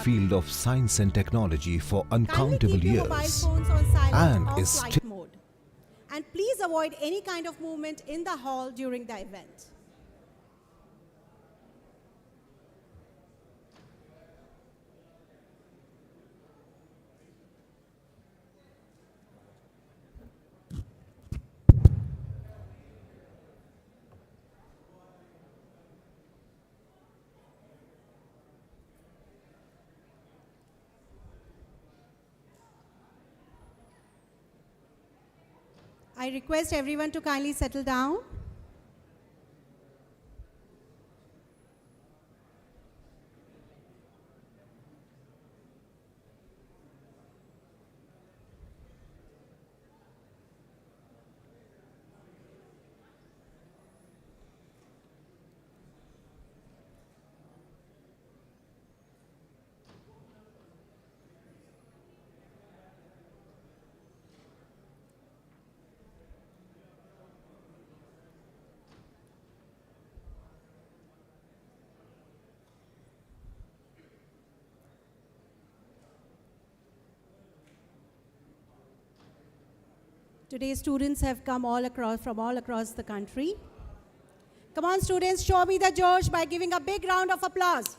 field of science and technology for uncountable Kindly keep your years mobile phones on silent and or is flight mode. And please avoid any kind of movement in the hall during the event. I request everyone to kindly settle down. Today, students have come from all across the country. Come on, students, show me the Josh by giving a big round of applause.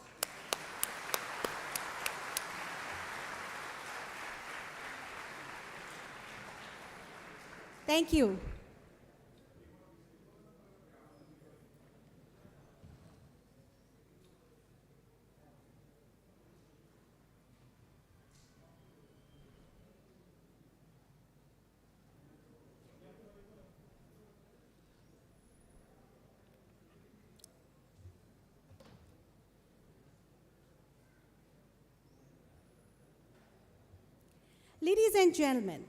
Thank you. Ladies and gentlemen,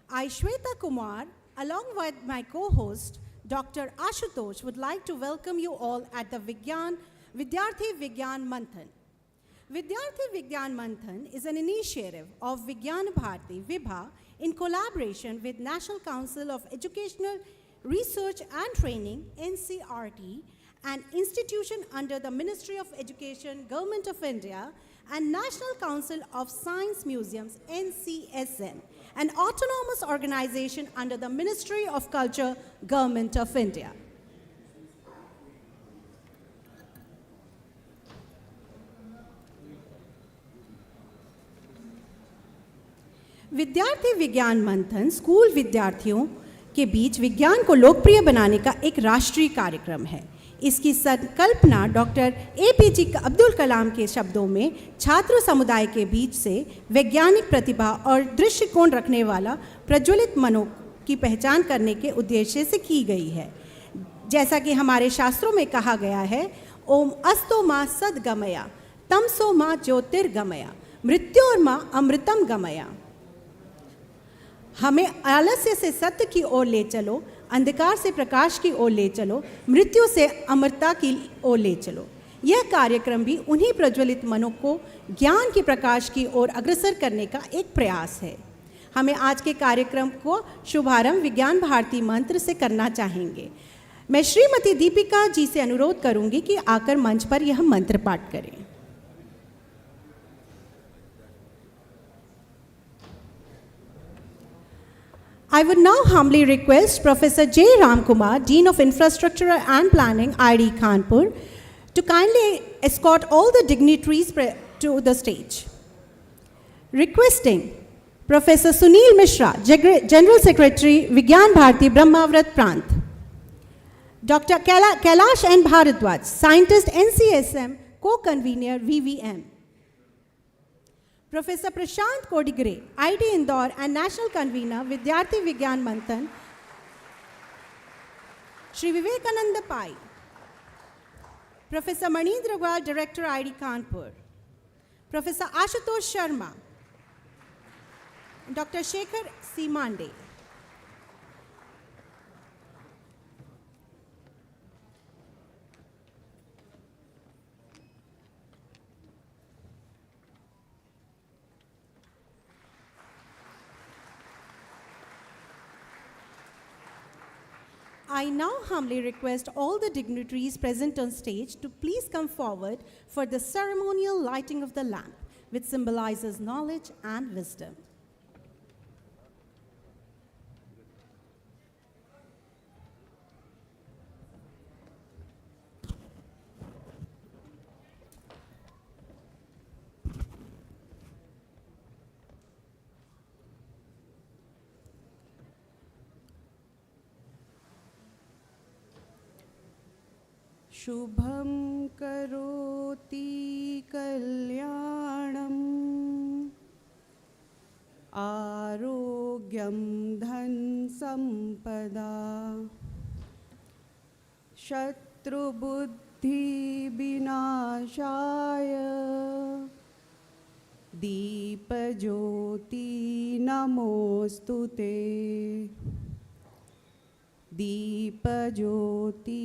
I, Shweta Kumar, along with my co-host, Dr. Ashutosh, would like to welcome you all at the Vidyarthi Vigyan Manthan. Vidyarthi Vigyan Manthan is an initiative of Vigyan Bharati, Vibha, in collaboration with National Council of Educational Research and Training, NCRT, an institution under the Ministry of Education, Government of India, and National Council of Science Museums, NCSM, an autonomous organization under the Ministry of Culture, Government of India. विद्यार्थी विज्ञान मंथन school विद्यार्थियों के बीच विज्ञान को लोकप्रिय बनाने का एक राष्ट्रीय कार्यक्रम है। इसकी संकल्पना डॉक्टर एपीजे अब्दुल कलाम के शब्दों में छात्र समुदाय के बीच से वैज्ञानिक प्रतिभा और दृष्टिकोण रखने वाला प्रज्वलित मनों की पहचान करने के उद्देश्य से की गई है। जैसा कि हमारे शास्त्रों में कहा गया है, ओम अस्तो मा सद्गमया तमसो मा ज्योतिर्गमया मृत्योर्मा अमृतम गमया। हमें आलस्य से सत्य की ओर ले चलो, अंधकार से प्रकाश की ओर ले चलो, मृत्यु से अमरता की ओर ले चलो। यह कार्यक्रम भी उन्हीं प्रज्वलित मनों को ज्ञान के प्रकाश की ओर अग्रसर करने का एक प्रयास है। हमें आज के कार्यक्रम को शुभारंभ विज्ञान भारती मंत्र से करना चाहेंगे। मैं श्रीमती दीपिका जी से अनुरोध करूंगी कि आकर मंच पर यह मंत्र पाठ करें। I would now humbly request Professor J. Ramkumar, Dean of Infrastructure and Planning, IIT Kanpur, to kindly escort all the dignitaries to the stage. Requesting Professor Sunil Mishra, General Secretary, Vigyan Bharati Brahmavrat Prant. Dr. Kailash N. Bharadwaj, Scientist, NCSM, Co-Convener, VVM. Professor Prashant Kodigre, IIT Indore and National Convener, Vidyarthi Vigyan Manthan. Shri Vivekananda Pai. Professor Manindra Goyal, Director, IIT Kanpur. Professor Ashutosh Sharma. Dr. Shekhar C. Mande. I now humbly request all the dignitaries present on stage to please come forward for the ceremonial lighting of the lamp. which symbolizes knowledge and wisdom. शुभं करोति कल्याणं आरोग्यं धन संपदा शत्रुबुद्धि विनाशाय दीपज्योति नमोस्तुते दीपज्योति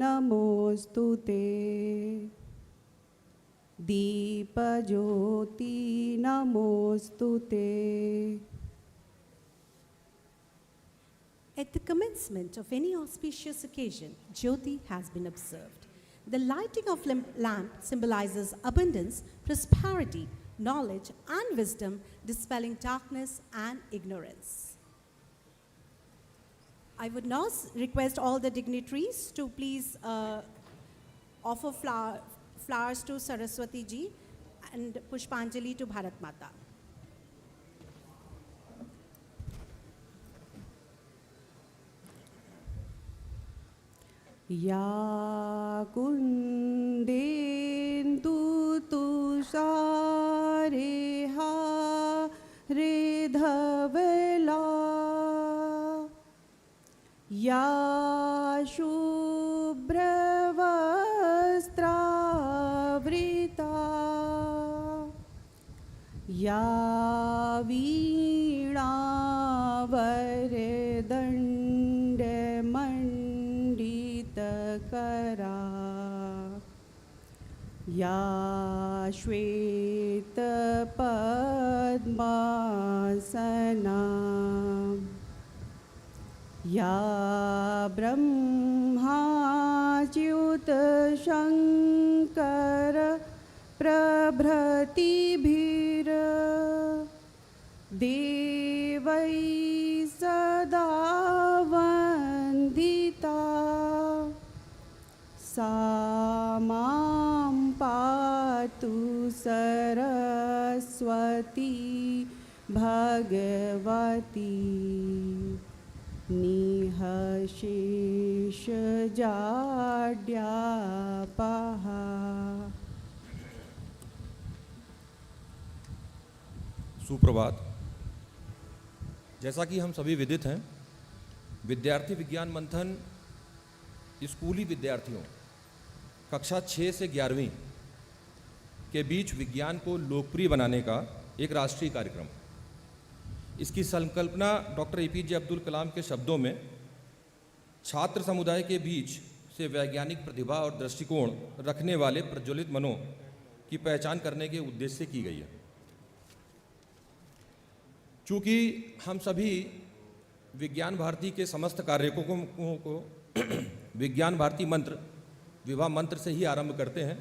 नमोस्तुते दीपज्योति नमोस्तुते. At the commencement of any auspicious occasion, Jyoti has been observed. The lighting of lamp symbolizes abundance, prosperity, knowledge and wisdom, dispelling darkness and ignorance. I would now request all the dignitaries to please offer flowers to Saraswati ji and Pushpanjali to Bharat Mata. Ya kundendu tusareha redhavela Ya shubhravastravrita Ya veena-varedandamandita-kara Ya shweta-padmasana Ya Brahma-Achyuta-Shankara Prabhratibhira Devai Sada Vandita Samam Patu Saraswati Bhagavati Nihashesh Jadyapaha. सुप्रभात. जैसा कि हम सभी विदित हैं, विद्यार्थी विज्ञान मंथन स्कूली विद्यार्थियों कक्षा 6 से 11वीं के बीच विज्ञान को लोकप्रिय बनाने का एक राष्ट्रीय कार्यक्रम. इसकी संकल्पना डॉक्टर APJ अब्दुल कलाम के शब्दों में छात्र समुदाय के बीच से वैज्ञानिक प्रतिभा और दृष्टिकोण रखने वाले प्रज्वलित मनों की पहचान करने के उद्देश्य से की गई है. चूँकि हम सभी विज्ञान भारती के समस्त कार्यक्रमों को विज्ञान भारती मंत्र विभा मंत्र से ही आरंभ करते हैं,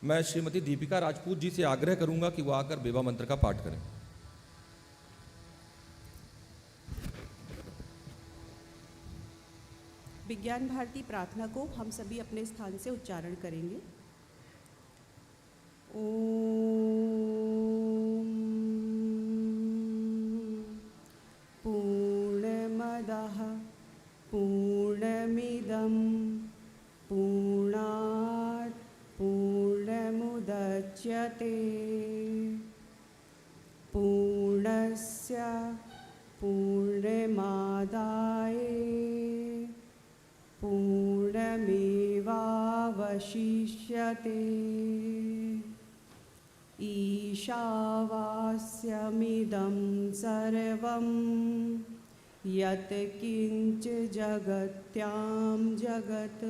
मैं श्रीमती दीपिका राजपूत जी से आग्रह करूंगा कि वो आकर विभा मंत्र का पाठ करें. विज्ञान भारती प्रार्थना को हम सभी अपने स्थान से उच्चारण करेंगे. ओम पूर्णमदः पूर्णमिदं पूर्णात् पूर्णमुदच्यते पूर्णस्य पूर्णमादाय पूर्णमेवावशिष्यते ईशावास्यमिदं सर्वं यत् किञ्च जगत्यां जगत्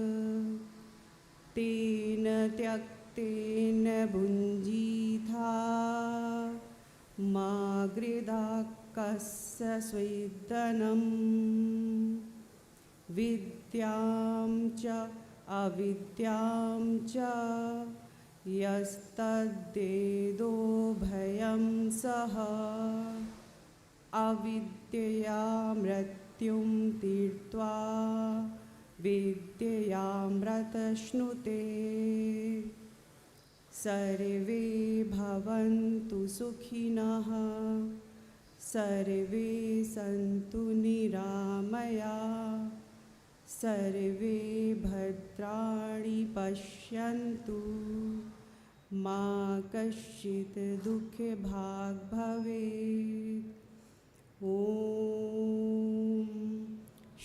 तेन त्यक्तेन भुञ्जीथा मा गृधा कस्य स्वेदनम् विद्यां च अविद्यां च यस्तद्वेदो सः अविद्यया मृत्युं तीर्त्वा विद्ययामृतश्नुते सर्वे भवन्तु सुखिनः सर्वे सन्तु निरामया सर्वे भद्राणि पश्यन्तु मा कश्चित् दुःखभाग् भवेत्। ॐ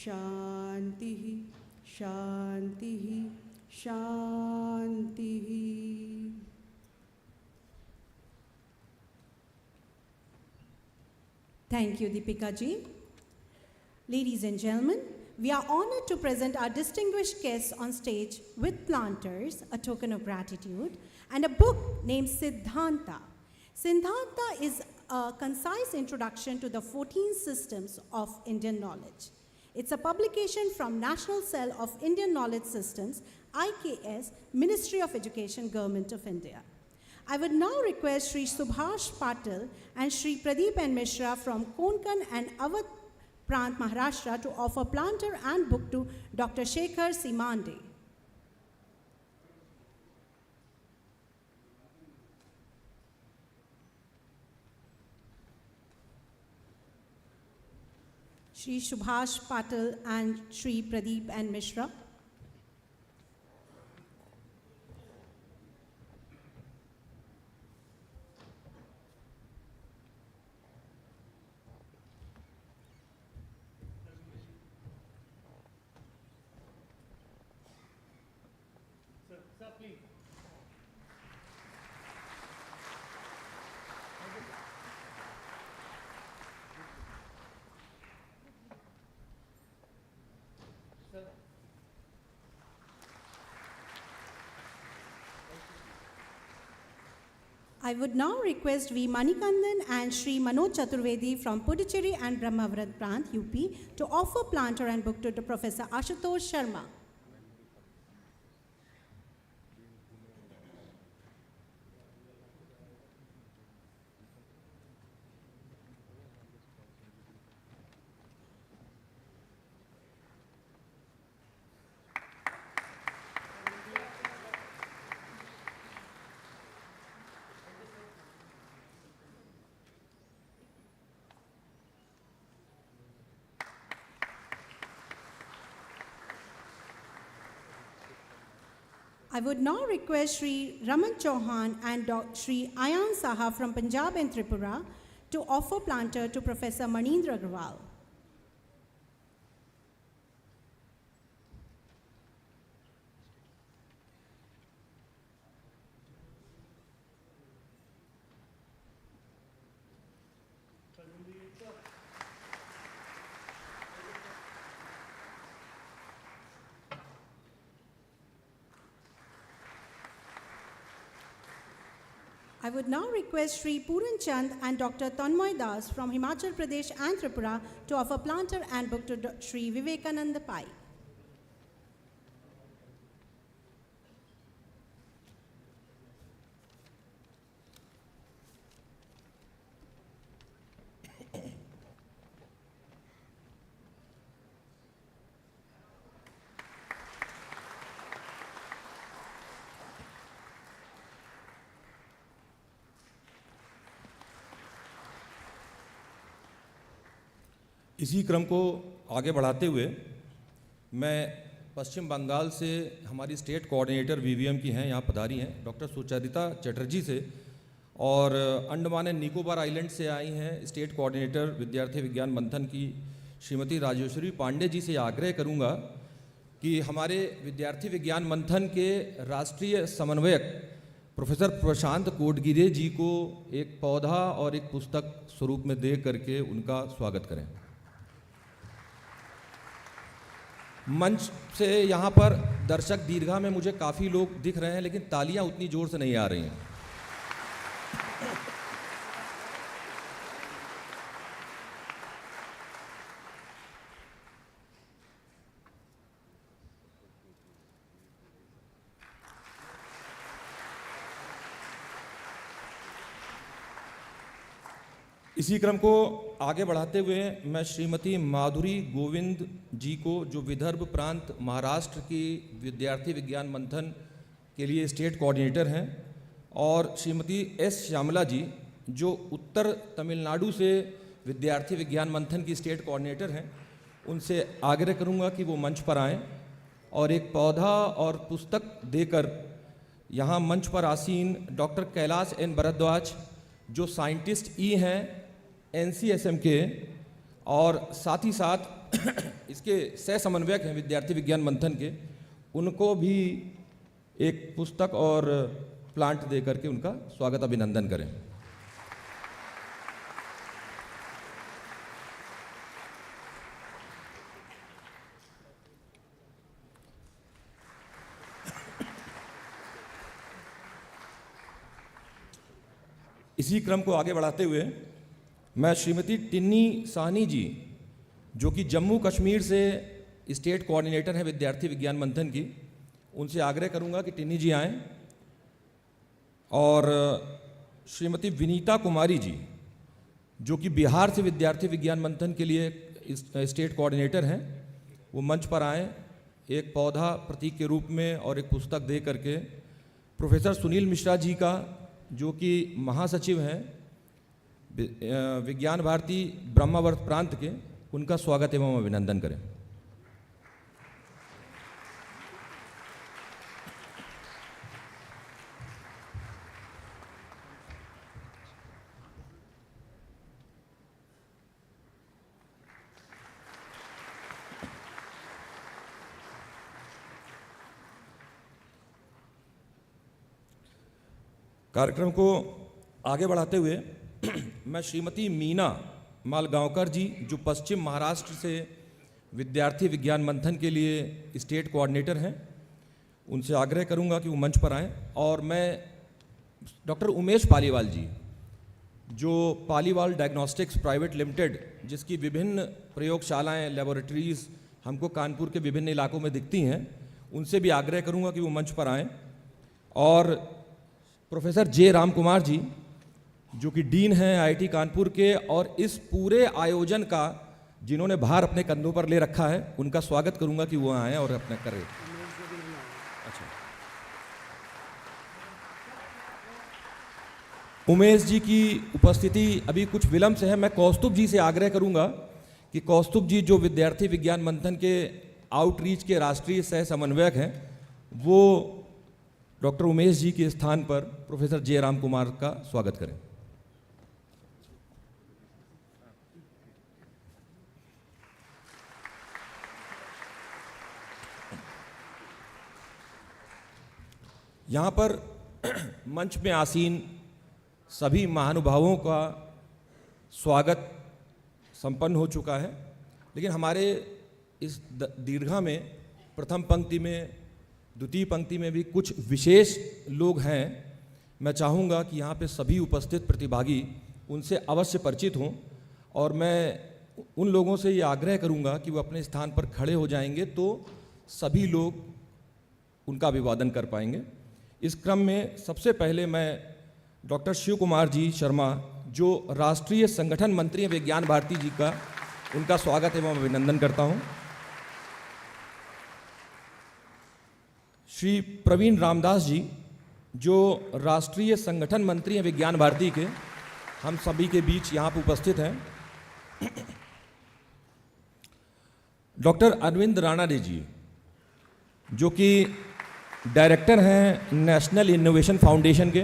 शान्तिः शान्तिः शान्तिः। Thank you, Deepika ji. Ladies and gentlemen, we are honored to present our distinguished guests on stage with planters, a token of gratitude, and a book named Siddhanta. Siddhanta is a concise introduction to the 14 systems of Indian knowledge. It's a publication from National Cell of Indian Knowledge Systems, IKS, Ministry of Education, Government of India. I would now request Sri Subhash Patil and Sri Pradeep and Mishra from Konkan and Awadh Prant, Maharashtra to offer planter and book to Dr. Shekhar Simande. Sri Subhash Patil and Sri Pradeep and Mishra. I would now request V. Manikandan and Sri Manoj Chaturvedi from Puducherry and Brahmavrat Prant, UP, to offer planter and book to Professor Ashutosh Sharma. I would now request Sri Raman Chauhan and Sri Ayan Saha from Punjab and Tripura to offer planter to Professor Manindra Agrawal. I would now request Sri Puran Chand and Dr. Tanmoy Das from Himachal Pradesh and Tripura to offer planter and book to Sri Vivekananda Pai. इसी क्रम को आगे बढ़ाते हुए मैं पश्चिम बंगाल से हमारी state coordinator VVM की हैं, यहाँ पधारी हैं, डॉक्टर सुचरिता चटर्जी से, और अंडमान एंड निकोबार आइलैंड से आई हैं स्टेट कोऑर्डिनेटर विद्यार्थी विज्ञान मंथन की श्रीमती राजेश्वरी पांडे जी से आग्रह करूँगा कि हमारे विद्यार्थी विज्ञान मंथन के राष्ट्रीय समन्वयक प्रोफेसर प्रशांत कोटगिरे जी को एक पौधा और एक पुस्तक स्वरूप में दे करके उनका स्वागत करें। मंच से यहाँ पर दर्शक दीर्घा में मुझे काफ़ी लोग दिख रहे हैं, लेकिन तालियां उतनी ज़ोर से नहीं आ रही हैं। इसी क्रम को आगे बढ़ाते हुए मैं श्रीमती माधुरी गोविंद जी को, जो विदर्भ प्रांत महाराष्ट्र की विद्यार्थी विज्ञान मंथन के लिए स्टेट कोऑर्डिनेटर हैं, और श्रीमती एस श्यामला जी जो उत्तर तमिलनाडु से विद्यार्थी विज्ञान मंथन की स्टेट कोऑर्डिनेटर हैं, उनसे आग्रह करूंगा कि वो मंच पर आएं और एक पौधा और पुस्तक देकर यहाँ मंच पर आसीन डॉक्टर कैलाश एन भरद्वाज जो साइंटिस्ट ई हैं NCSM के, और साथ ही साथ इसके सह समन्वयक हैं विद्यार्थी विज्ञान मंथन के, उनको भी एक पुस्तक और प्लांट दे करके उनका स्वागत अभिनंदन करें। इसी क्रम को आगे बढ़ाते हुए मैं श्रीमती टिन्नी साहनी जी जो कि जम्मू कश्मीर से स्टेट कोऑर्डिनेटर हैं विद्यार्थी विज्ञान मंथन की, उनसे आग्रह करूंगा कि टिन्नी जी आएं, और श्रीमती विनीता कुमारी जी जो कि बिहार से विद्यार्थी विज्ञान मंथन के लिए स्टेट कोऑर्डिनेटर हैं, वो मंच पर आएं एक पौधा प्रतीक के रूप में और एक पुस्तक दे करके। प्रोफेसर सुनील मिश्रा जी का जो कि महासचिव हैं विज्ञान भारती ब्रह्मावर्त प्रांत के, उनका स्वागत एवं अभिनंदन करें। कार्यक्रम को आगे बढ़ाते हुए मैं श्रीमती मीना मालगांवकर जी जो पश्चिम महाराष्ट्र से विद्यार्थी विज्ञान मंथन के लिए स्टेट कोऑर्डिनेटर हैं, उनसे आग्रह करूंगा कि वो मंच पर आएं, और मैं डॉक्टर उमेश पालीवाल जी जो पालीवाल डायग्नोस्टिक्स प्राइवेट लिमिटेड, जिसकी विभिन्न प्रयोगशालाएं लेबोरेटरीज हमको कानपुर के विभिन्न इलाकों में दिखती हैं, उनसे भी आग्रह करूंगा कि वो मंच पर आएं, और प्रोफेसर जे राम कुमार जी जो कि डीन हैं IIT कानपुर के, और इस पूरे आयोजन का जिन्होंने भार अपने कंधों पर ले रखा है, उनका स्वागत करूंगा कि वो आएँ और अपना करें। अच्छा, उमेश जी की उपस्थिति अभी कुछ विलंब से है। मैं कौस्तुभ जी से आग्रह करूंगा कि कौस्तुभ जी जो विद्यार्थी विज्ञान मंथन के आउटरीच के राष्ट्रीय सह समन्वयक हैं, वो डॉक्टर उमेश जी के स्थान पर प्रोफेसर जे राम कुमार का स्वागत करें। यहाँ पर मंच में आसीन सभी महानुभावों का स्वागत संपन्न हो चुका है, लेकिन हमारे इस दीर्घा में प्रथम पंक्ति में, द्वितीय पंक्ति में भी कुछ विशेष लोग हैं। मैं चाहूँगा कि यहाँ पे सभी उपस्थित प्रतिभागी उनसे अवश्य परिचित हों, और मैं उन लोगों से ये आग्रह करूँगा कि वो अपने स्थान पर खड़े हो जाएंगे तो सभी लोग उनका अभिवादन कर पाएंगे। इस क्रम में सबसे पहले मैं डॉक्टर शिव कुमार जी शर्मा जो राष्ट्रीय संगठन मंत्री हैं विज्ञान भारती जी का, उनका स्वागत एवं अभिनंदन करता हूँ। श्री प्रवीण रामदास जी जो राष्ट्रीय संगठन मंत्री हैं विज्ञान भारती के, हम सभी के बीच यहाँ पर उपस्थित हैं। डॉक्टर अरविंद राणा जी जो कि डायरेक्टर हैं नेशनल इनोवेशन फाउंडेशन के।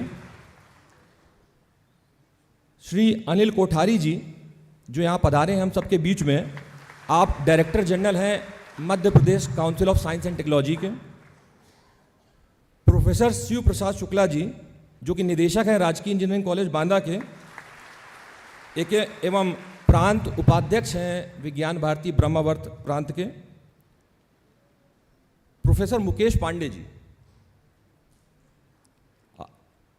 श्री अनिल कोठारी जी जो यहाँ पधारे हैं हम सबके बीच में, आप डायरेक्टर जनरल हैं Madhya Pradesh Council of Science and Technology के। प्रोफेसर शिव प्रसाद शुक्ला जी जो कि निदेशक हैं राजकीय इंजीनियरिंग कॉलेज बांदा के, एक एवं प्रांत उपाध्यक्ष हैं विज्ञान भारती ब्रह्मावर्त प्रांत के। प्रोफेसर मुकेश पांडे जी,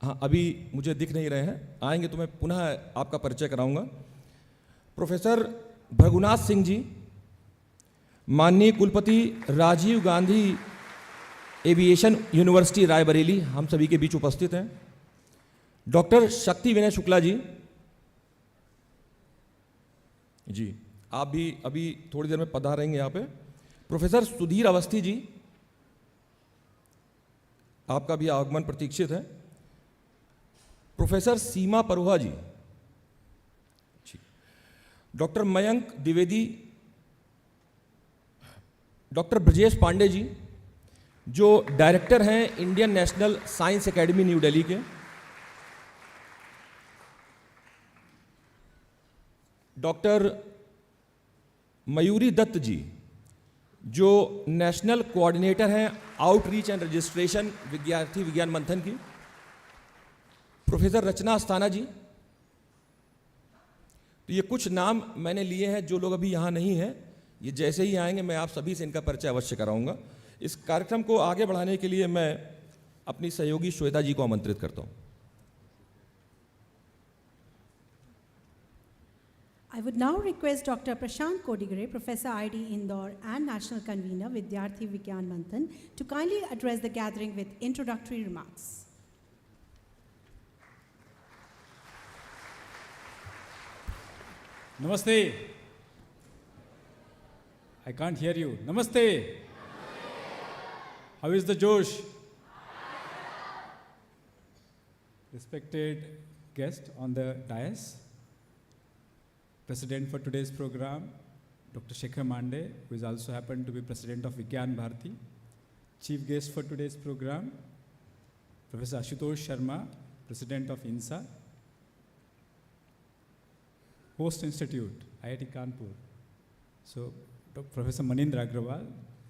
हाँ अभी मुझे दिख नहीं रहे हैं, आएंगे तो मैं पुनः आपका परिचय कराऊंगा। प्रोफेसर भृगुनाथ सिंह जी माननीय कुलपति राजीव गांधी एविएशन यूनिवर्सिटी रायबरेली, हम सभी के बीच उपस्थित हैं। डॉक्टर शक्ति विनय शुक्ला जी जी, आप भी अभी थोड़ी देर में पधारेंगे यहाँ पे। प्रोफेसर सुधीर अवस्थी जी, आपका भी आगमन प्रतीक्षित है। प्रोफेसर सीमा परुहा जी, डॉक्टर मयंक द्विवेदी, डॉक्टर ब्रजेश पांडे जी, जो डायरेक्टर हैं Indian national science academy new Delhi के, डॉक्टर मयूरी दत्त जी, जो नेशनल कोऑर्डिनेटर हैं आउटरीच एंड रजिस्ट्रेशन विद्यार्थी विज्ञान मंथन की, प्रोफेसर रचना अस्थाना जी। तो ये कुछ नाम मैंने लिए हैं, जो लोग अभी यहाँ नहीं हैं, ये जैसे ही आएंगे मैं आप सभी से इनका परिचय अवश्य कराऊंगा। इस कार्यक्रम को आगे बढ़ाने के लिए मैं अपनी सहयोगी श्वेता जी को आमंत्रित करता हूँ। I would now request Dr. Prashant Kodigare, Professor IIT Indore and National Convener, Vidyarthi Vigyan Manthan, to kindly address the gathering with introductory remarks. Namaste. I can't hear you. Namaste. How is the Josh? Respected guest on the dais, President for today's program, Dr. Shekhar Mande, who is also happened to be President of Vigyan Bharati. Chief guest for today's program, Professor Ashutosh Sharma, President of INSA. Host Institute, IIT Kanpur. So, Professor Manindra Agrawal,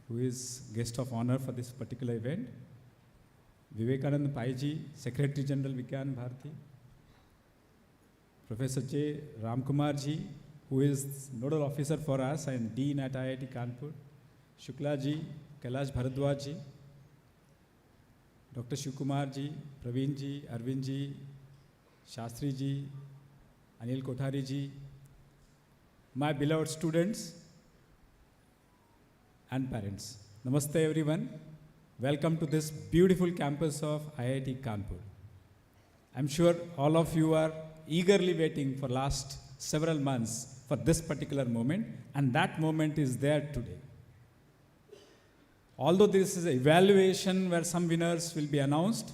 who is guest of honor for this particular event. Vivekanand Pai ji, Secretary General Vigyan Bharati. Professor J. Ramkumar ji, who is Nodal Officer for us and Dean at IIT Kanpur. Shukla ji, Kailash Bharadwaj ji, Dr. Shivkumar ji, Praveen ji, Arvind ji, Shastri ji, Anil Kothari ji, my beloved students and parents. Namaste everyone. Welcome to this beautiful campus of IIT Kanpur. I'm sure all of you are eagerly waiting for last several months for this particular moment, and that moment is there today. Although this is an evaluation where some winners will be announced,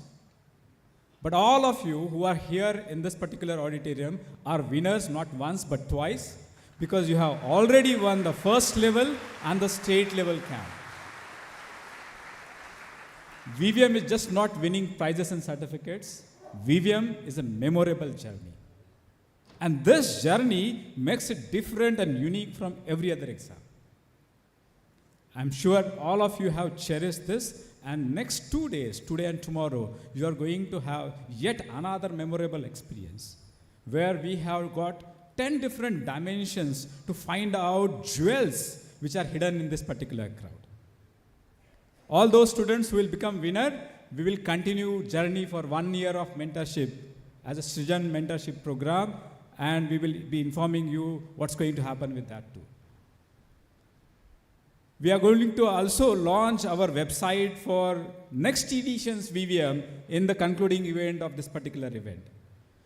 but all of you who are here in this particular auditorium are winners not once but twice, because you have already won the first level and the state level camp. VVM is just not winning prizes and certificates. VVM is a memorable journey. And this journey makes it different and unique from every other exam. I'm sure all of you have cherished this, and next 2 days, today and tomorrow, you are going to have yet another memorable experience where we have got 10 different dimensions to find out jewels which are hidden in this particular crowd. All those students who will become winner, we will continue journey for 1 year of mentorship as a Srijan mentorship program, and we will be informing you what's going to happen with that too. We are going to also launch our website for next edition's VVM in the concluding event of this particular event.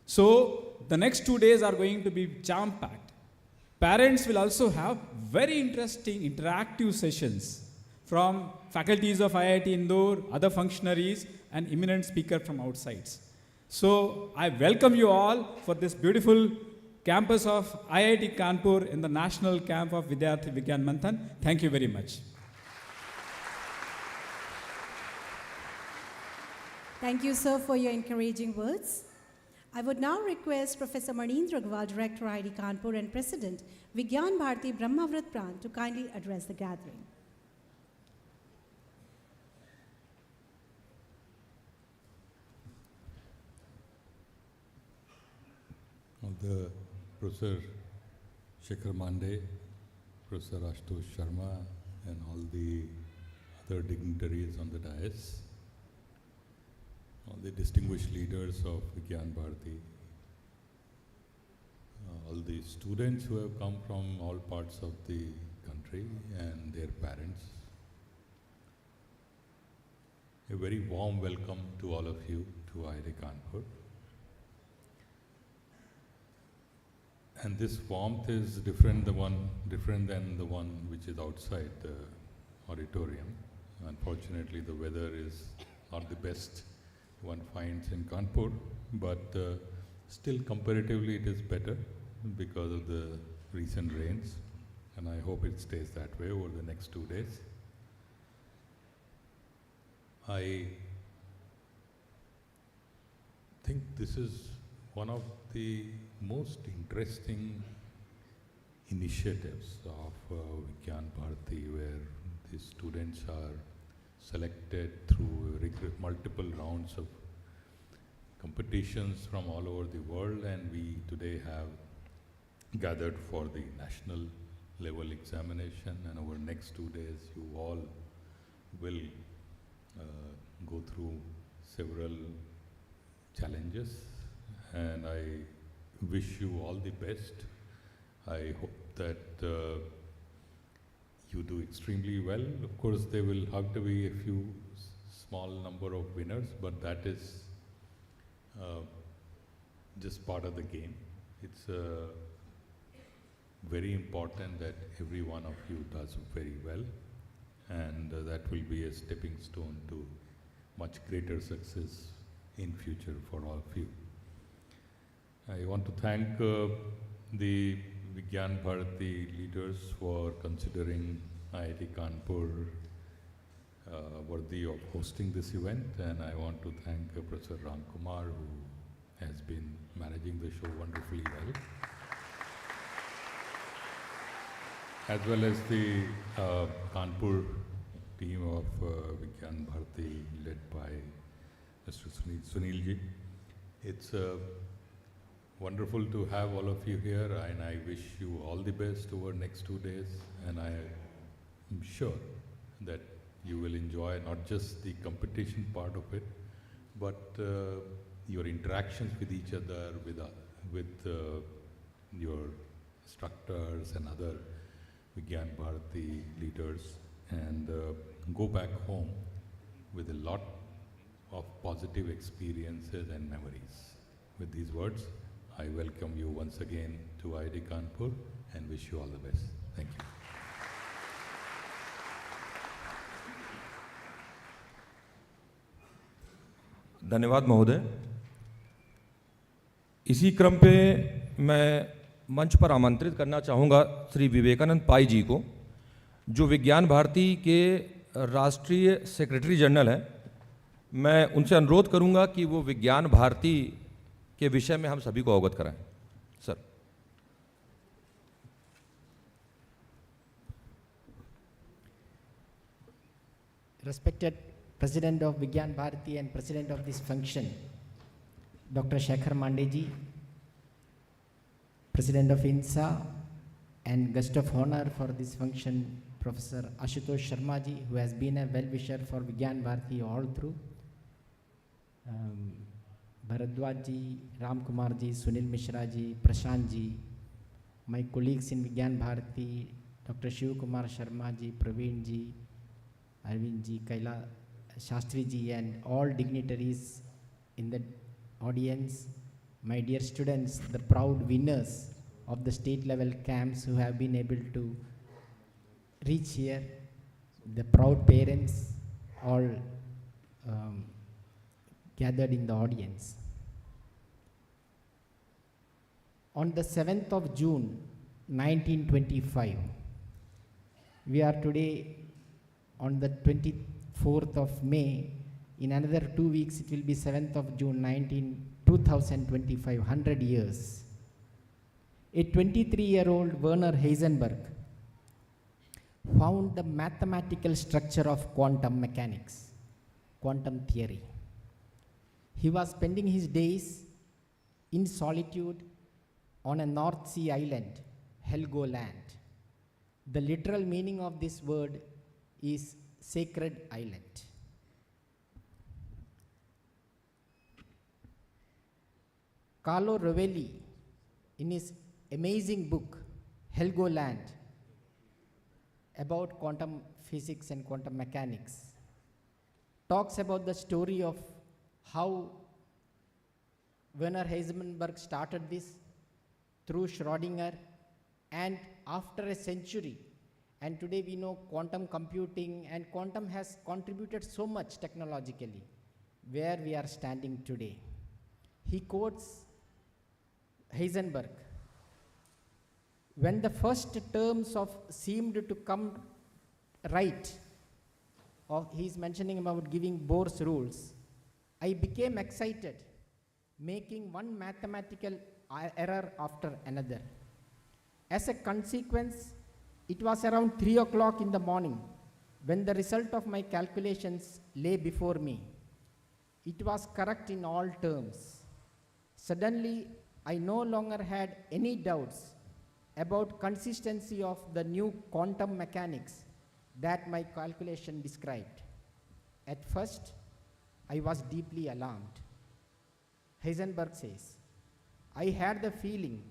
So the next 2 days are going to be jam-packed. Parents will also have very interesting interactive sessions from faculties of IIT Indore, other functionaries, and eminent speaker from outside. So I welcome you all for this beautiful campus of IIT Kanpur in the national camp of Vidyarthi Vigyan Manthan. Thank you very much. Thank you, sir, for your encouraging words. I would now request Professor Manindra Agrawal, Director IIT Kanpur and President, Vigyan Bharati Brahmavrat Pran, to kindly address the gathering. The Professor Shekhar Mande, Professor Ashutosh Sharma, and all the other dignitaries on the dais, all the distinguished leaders of Vigyan Bharati, all the students who have come from all parts of the country and their parents. A very warm welcome to all of you to IIT Kanpur. And this warmth is different than the one which is outside the auditorium. Unfortunately, the weather is not the best one finds in Kanpur, but still comparatively it is better because of the recent rains, and I hope it stays that way over the next 2 days. I think this is one of the most interesting initiatives of Vigyan Bharati, where the students are selected through multiple rounds of competitions from all over the world, and we today have gathered for the national level examination, and over next 2 days you all will go through several challenges, and I wish you all the best. I hope that you do extremely well. Of course, there will have to be a few small number of winners, but that is just part of the game. It's very important that every one of you does very well, and that will be a stepping stone to much greater success in future for all of you. I want to thank the Vigyan Bharati leaders for considering IIT Kanpur worthy of hosting this event, and I want to thank Professor Ram Kumar, who has been managing the show wonderfully well, as well as the Kanpur team of Vigyan Bharati led by Mr. Sunil ji. It's wonderful to have all of you here, and I wish you all the best over next 2 days, and I am sure that you will enjoy not just the competition part of it, but your interactions with each other, with your instructors and other Vigyan Bharati leaders, and go back home with a lot of positive experiences and memories. With these words, I welcome you once again to IIT Kanpur and wish you all the best. Thank you. धन्यवाद महोदय। इसी क्रम पे मैं मंच पर आमंत्रित करना चाहूँगा श्री विवेकानंद पाई जी को, जो विज्ञान भारती के राष्ट्रीय सेक्रेटरी जनरल हैं। मैं उनसे अनुरोध करूँगा कि वो विज्ञान भारती के विषय में हम सभी को अवगत कराएं। Sir. Respected President of Vigyan Bharati and President of this function, Dr. Shekhar Mandeji, President of INSA, and guest of honor for this function, Professor Ashutosh Sharma ji, who has been a well-wisher for Vigyan Bharati all through, Bharadwaj ji, Ram Kumar ji, Sunil Mishra ji, Prashant ji, my colleagues in Vigyan Bharati, Dr. Shiv Kumar Sharma ji, Praveen ji, Arvind ji, Kaila Shastri ji, and all dignitaries in the audience, my dear students, the proud winners of the state level camps who have been able to reach here, the proud parents, all gathered in the audience. On the 7th of June 1925, we are today on the 24th of May. In another 2 weeks it will be 7th of June 2025, 100 years. A 23-year-old Werner Heisenberg found the mathematical structure of quantum mechanics, quantum theory. He was spending his days in solitude on a North Sea island, Helgoland. The literal meaning of this word is sacred island. Carlo Rovelli, in his amazing book, Helgoland, about quantum physics and quantum mechanics, talks about the story of how Werner Heisenberg started this through Schrodinger, and after a century, and today we know quantum computing, and quantum has contributed so much technologically where we are standing today. He quotes Heisenberg, when the first terms of seemed to come right, or he's mentioning about giving Bohr's rules, I became excited, making one mathematical error after another. As a consequence, it was around 3 o'clock in the morning when the result of my calculations lay before me. It was correct in all terms. Suddenly, I no longer had any doubts about consistency of the new quantum mechanics that my calculation described. At first, I was deeply alarmed. Heisenberg says, I had the feeling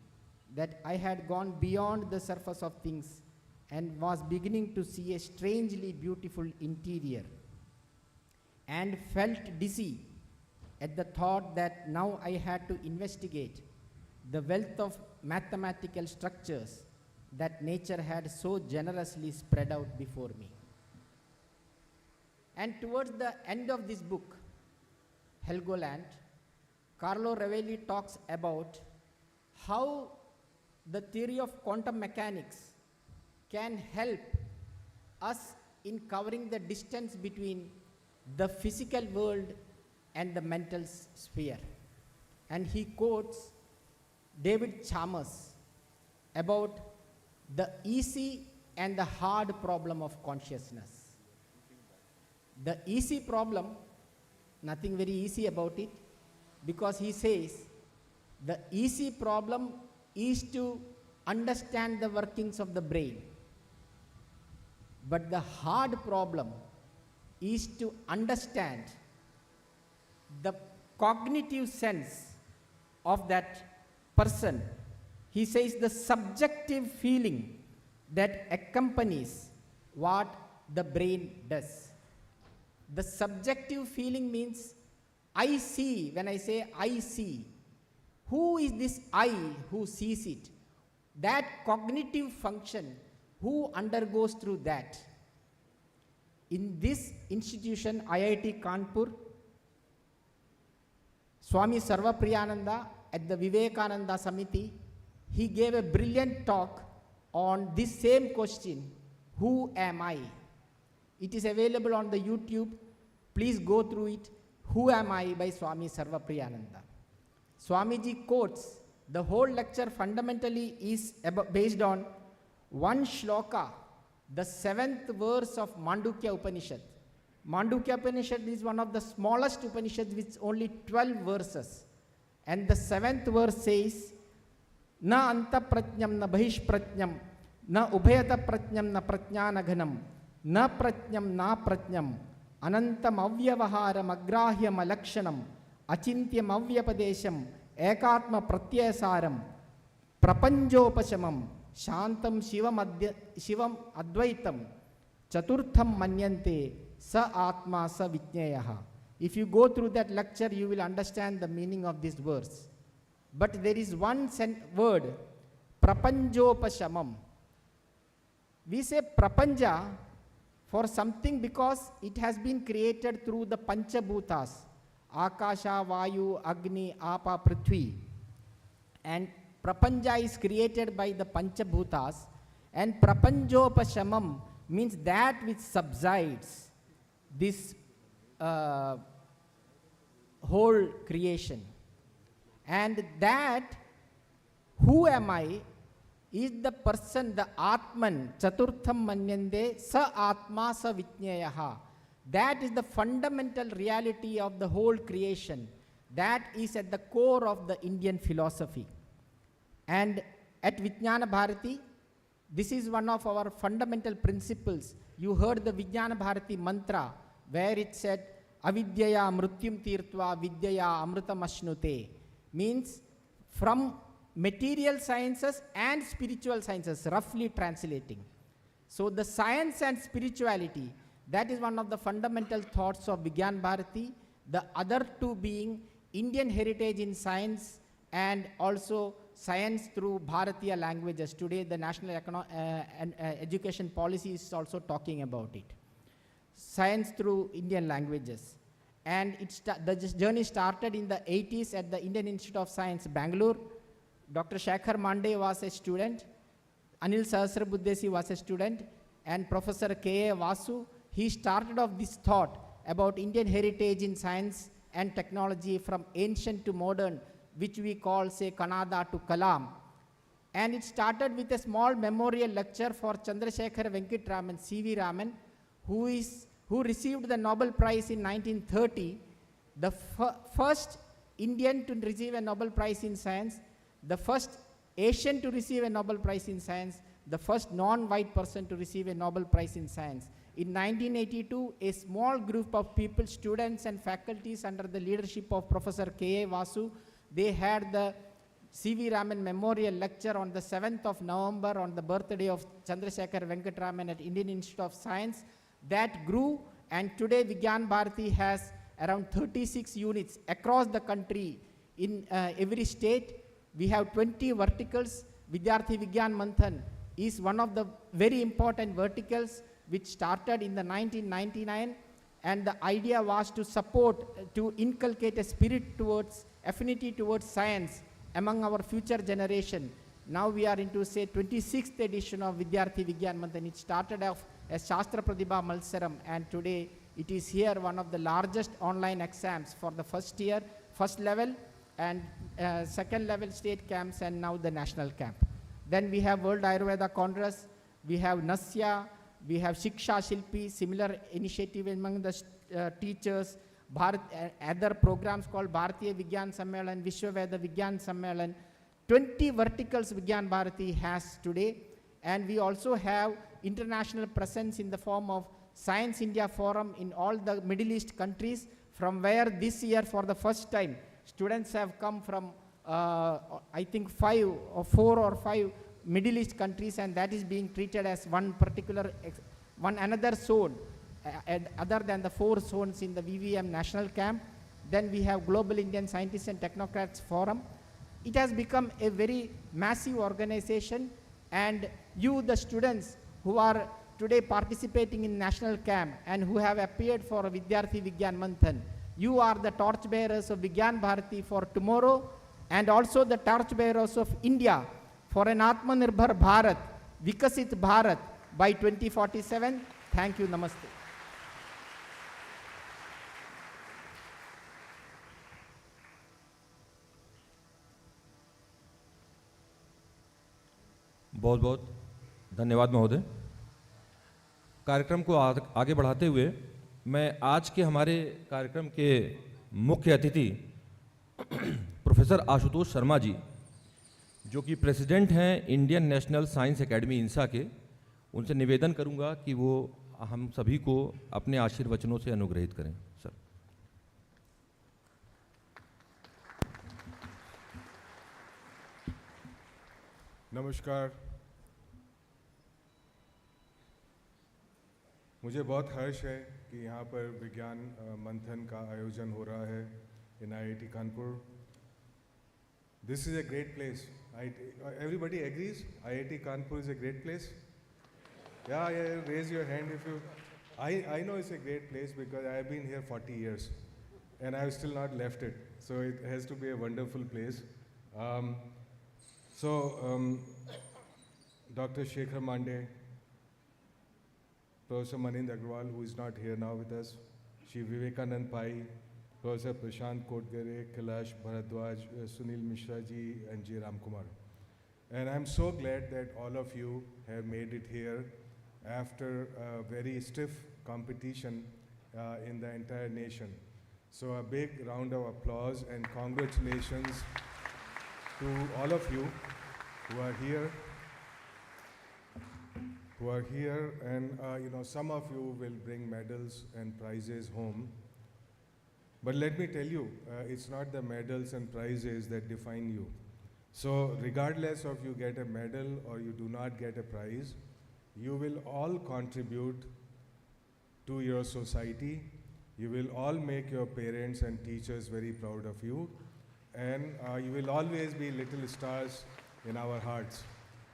that I had gone beyond the surface of things and was beginning to see a strangely beautiful interior, and felt dizzy at the thought that now I had to investigate the wealth of mathematical structures that nature had so generously spread out before me. And towards the end of this book, Helgoland, Carlo Rovelli talks about how the theory of quantum mechanics can help us in covering the distance between the physical world and the mental sphere. And he quotes David Chalmers about the easy and the hard problem of consciousness. The easy problem, nothing very easy about it, because he says the easy problem is to understand the workings of the brain. But the hard problem is to understand the cognitive sense of that person. He says the subjective feeling that accompanies what the brain does. The subjective feeling means I see. When I say I see, who is this I who sees it? That cognitive function, who undergoes through that? In this institution, IIT Kanpur, Swami Sarvapriyananda at the Vivekananda Samiti, he gave a brilliant talk on this same question, who am I? It is available on the YouTube. Please go through it. Who am I by Swami Sarvapriyananda. Swamiji quotes, the whole lecture fundamentally is based on one shloka, the 7th verse of Mandukya Upanishad. Mandukya Upanishad is one of the smallest Upanishads with only 12 verses. And the 7th verse says, Na anta prajnam na bahish prajnam, na ubhayata prajnam na prajnana ghanam, na prajnam, anantam avyavaharam agrahyam alakshanam, acintyam avyapadesham, ekatma pratyasaram, prapanjopashamam, shantam shivam advaitam, chaturtham manyante, sa atma sa vijnayaha. If you go through that lecture, you will understand the meaning of this verse. But there is one word, prapanjopashamam. We say prapanja for something because it has been created through the panchabhutas, akasha, vayu, agni, apa, prithvi. And prapanja is created by the panchabhutas, and prapanjopashamam means that which subsides this whole creation. And that, who am I, is the person, the Atman, Chaturtham Manyande, Sa Atma Sa Vijnayaha. That is the fundamental reality of the whole creation. That is at the core of the Indian philosophy. And at Vijnana Bharati, this is one of our fundamental principles. You heard the Vijnana Bharati mantra, where it said, Avidyaya mrutyum tirtva vidyaya amrutam ashnute. Means from material sciences and spiritual sciences, roughly translating. So the science and spirituality, that is one of the fundamental thoughts of Vigyan Bharati. The other two being Indian heritage in science and also science through Bharatiya languages. Today, the National Education Policy is also talking about it. Science through Indian languages. And the journey started in the 80s at the Indian Institute of Science, Bangalore. Dr. Shekhar Mande was a student. Anil Sahasrabuddhesi was a student. And Professor K.A. Vasu, he started off this thought about Indian heritage in science and technology from ancient to modern, which we call, say, Kannada to Kalam. And it started with a small memorial lecture for Chandrasekhar Venkatraman, C.V. Raman, who received the Nobel Prize in 1930, the first Indian to receive a Nobel Prize in science, the first Asian to receive a Nobel Prize in science, the first non-white person to receive a Nobel Prize in science. In 1982, a small group of people, students and faculties under the leadership of Professor K.A. Vasu, they had the C.V. Raman Memorial Lecture on the 7th of November on the birthday of Chandrasekhar Venkatraman at Indian Institute of Science. That grew, and today Vigyan Bharati has around 36 units across the country in every state. We have 20 verticals. Vidyarthi Vigyan Manthan is one of the very important verticals which started in the 1999, and the idea was to support, to inculcate a spirit towards, affinity towards science among our future generation. Now we are into, say, 26th edition of Vidyarthi Vigyan Manthan. It started off as Shastra Pratibha Malsaram, and today it is here one of the largest online exams for the first year, first level, and second level state camps, and now the national camp. Then we have World Ayurveda Congress, we have Nasya, we have Shiksha Shilpi, similar initiative among the teachers, other programs called Bharatiya Vigyan Sammelan, Vishwaveda Vigyan Sammelan. 20 verticals Vigyan Bharati has today, and we also have international presence in the form of Science India Forum in all the Middle East countries, from where this year for the first time students have come from I think 4 or 5 Middle East countries, and that is being treated as one particular, another zone other than the 4 zones in the VVM National Camp. Then we have Global Indian Scientists and Technocrats Forum. It has become a very massive organization, and you, the students who are today participating in National Camp and who have appeared for Vidyarthi Vigyan Manthan, you are the torchbearers of Vigyan Bharati for tomorrow, and also the torchbearers of India for an Atmanirbhar Bharat, Vikasit Bharat by 2047. Thank you. Namaste. बहुत बहुत धन्यवाद महोदय। कार्यक्रम को आगे बढ़ाते हुए मैं आज के हमारे कार्यक्रम के मुख्य अतिथि प्रोफेसर आशुतोष शर्मा जी, जो कि प्रेसिडेंट हैं इंडियन नेशनल साइंस एकेडमी इंसा के, उनसे निवेदन करूंगा कि वो हम सभी को अपने आशीर्वचनों से अनुग्रहित करें। सर। नमस्कार। मुझे बहुत हर्ष है कि यहाँ पर विज्ञान मंथन का आयोजन हो रहा है in IIT Kanpur. This is a great place. Everybody agrees? IIT Kanpur is a great place? Yeah, raise your hand if you... I know it's a great place because I have been here 40 years and I have still not left it. So it has to be a wonderful place. Dr. Shekhar Mande, Professor Manind Agrawal, who is not here now with us, Shri Vivekanand Pai, Professor Prashant Kotgare, Kailash Bharadwaj, Sunil Mishra ji, and J. Ramkumar. And I'm so glad that all of you have made it here after a very stiff competition in the entire nation. So a big round of applause and congratulations to all of you who are here. And some of you will bring medals and prizes home. But let me tell you, it's not the medals and prizes that define you. So regardless of you get a medal or you do not get a prize, you will all contribute to your society. You will all make your parents and teachers very proud of you. and you will always be little stars in our hearts.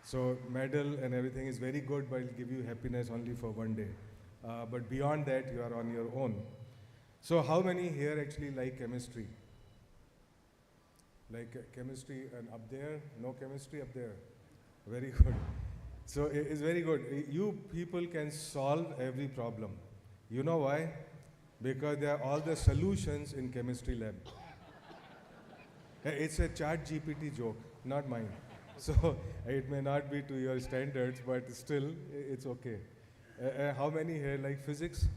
So medal and everything is very good, but it'll give you happiness only for one day. But beyond that, you are on your own. So how many here actually like chemistry? Like chemistry and up there? No chemistry up there? Very good. So it's very good. You people can solve every problem. You know why? Because there are all the solutions in chemistry lab. It's a chat GPT joke, not mine. So it may not be to your standards, but still it's okay. How many here like physics?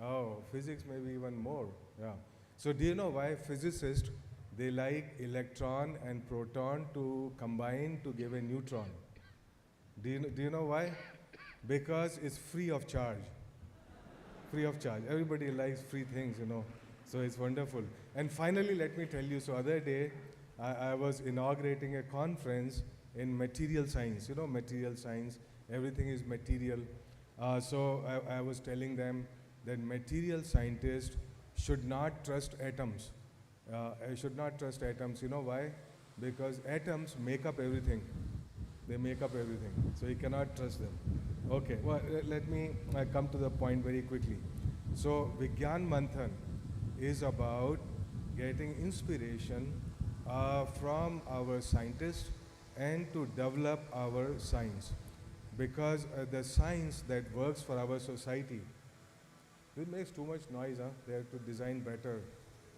Oh, physics maybe even more. Yeah. So do you know why physicists, they like electron and proton to combine to give a neutron? Do you know why? Because it's free of charge. Free of charge. Everybody likes free things, you know. So it's wonderful. And finally, let me tell you, so other day, I was inaugurating a conference in material science. You know, material science, everything is material. So I was telling them that material scientists should not trust atoms. Should not trust atoms. You know why? Because atoms make up everything. They make up everything. So you cannot trust them. Okay, well, let me come to the point very quickly. So Vigyan Manthan is about getting inspiration from our scientists and to develop our science. Because the science that works for our society, it makes too much noise, huh? They have to design better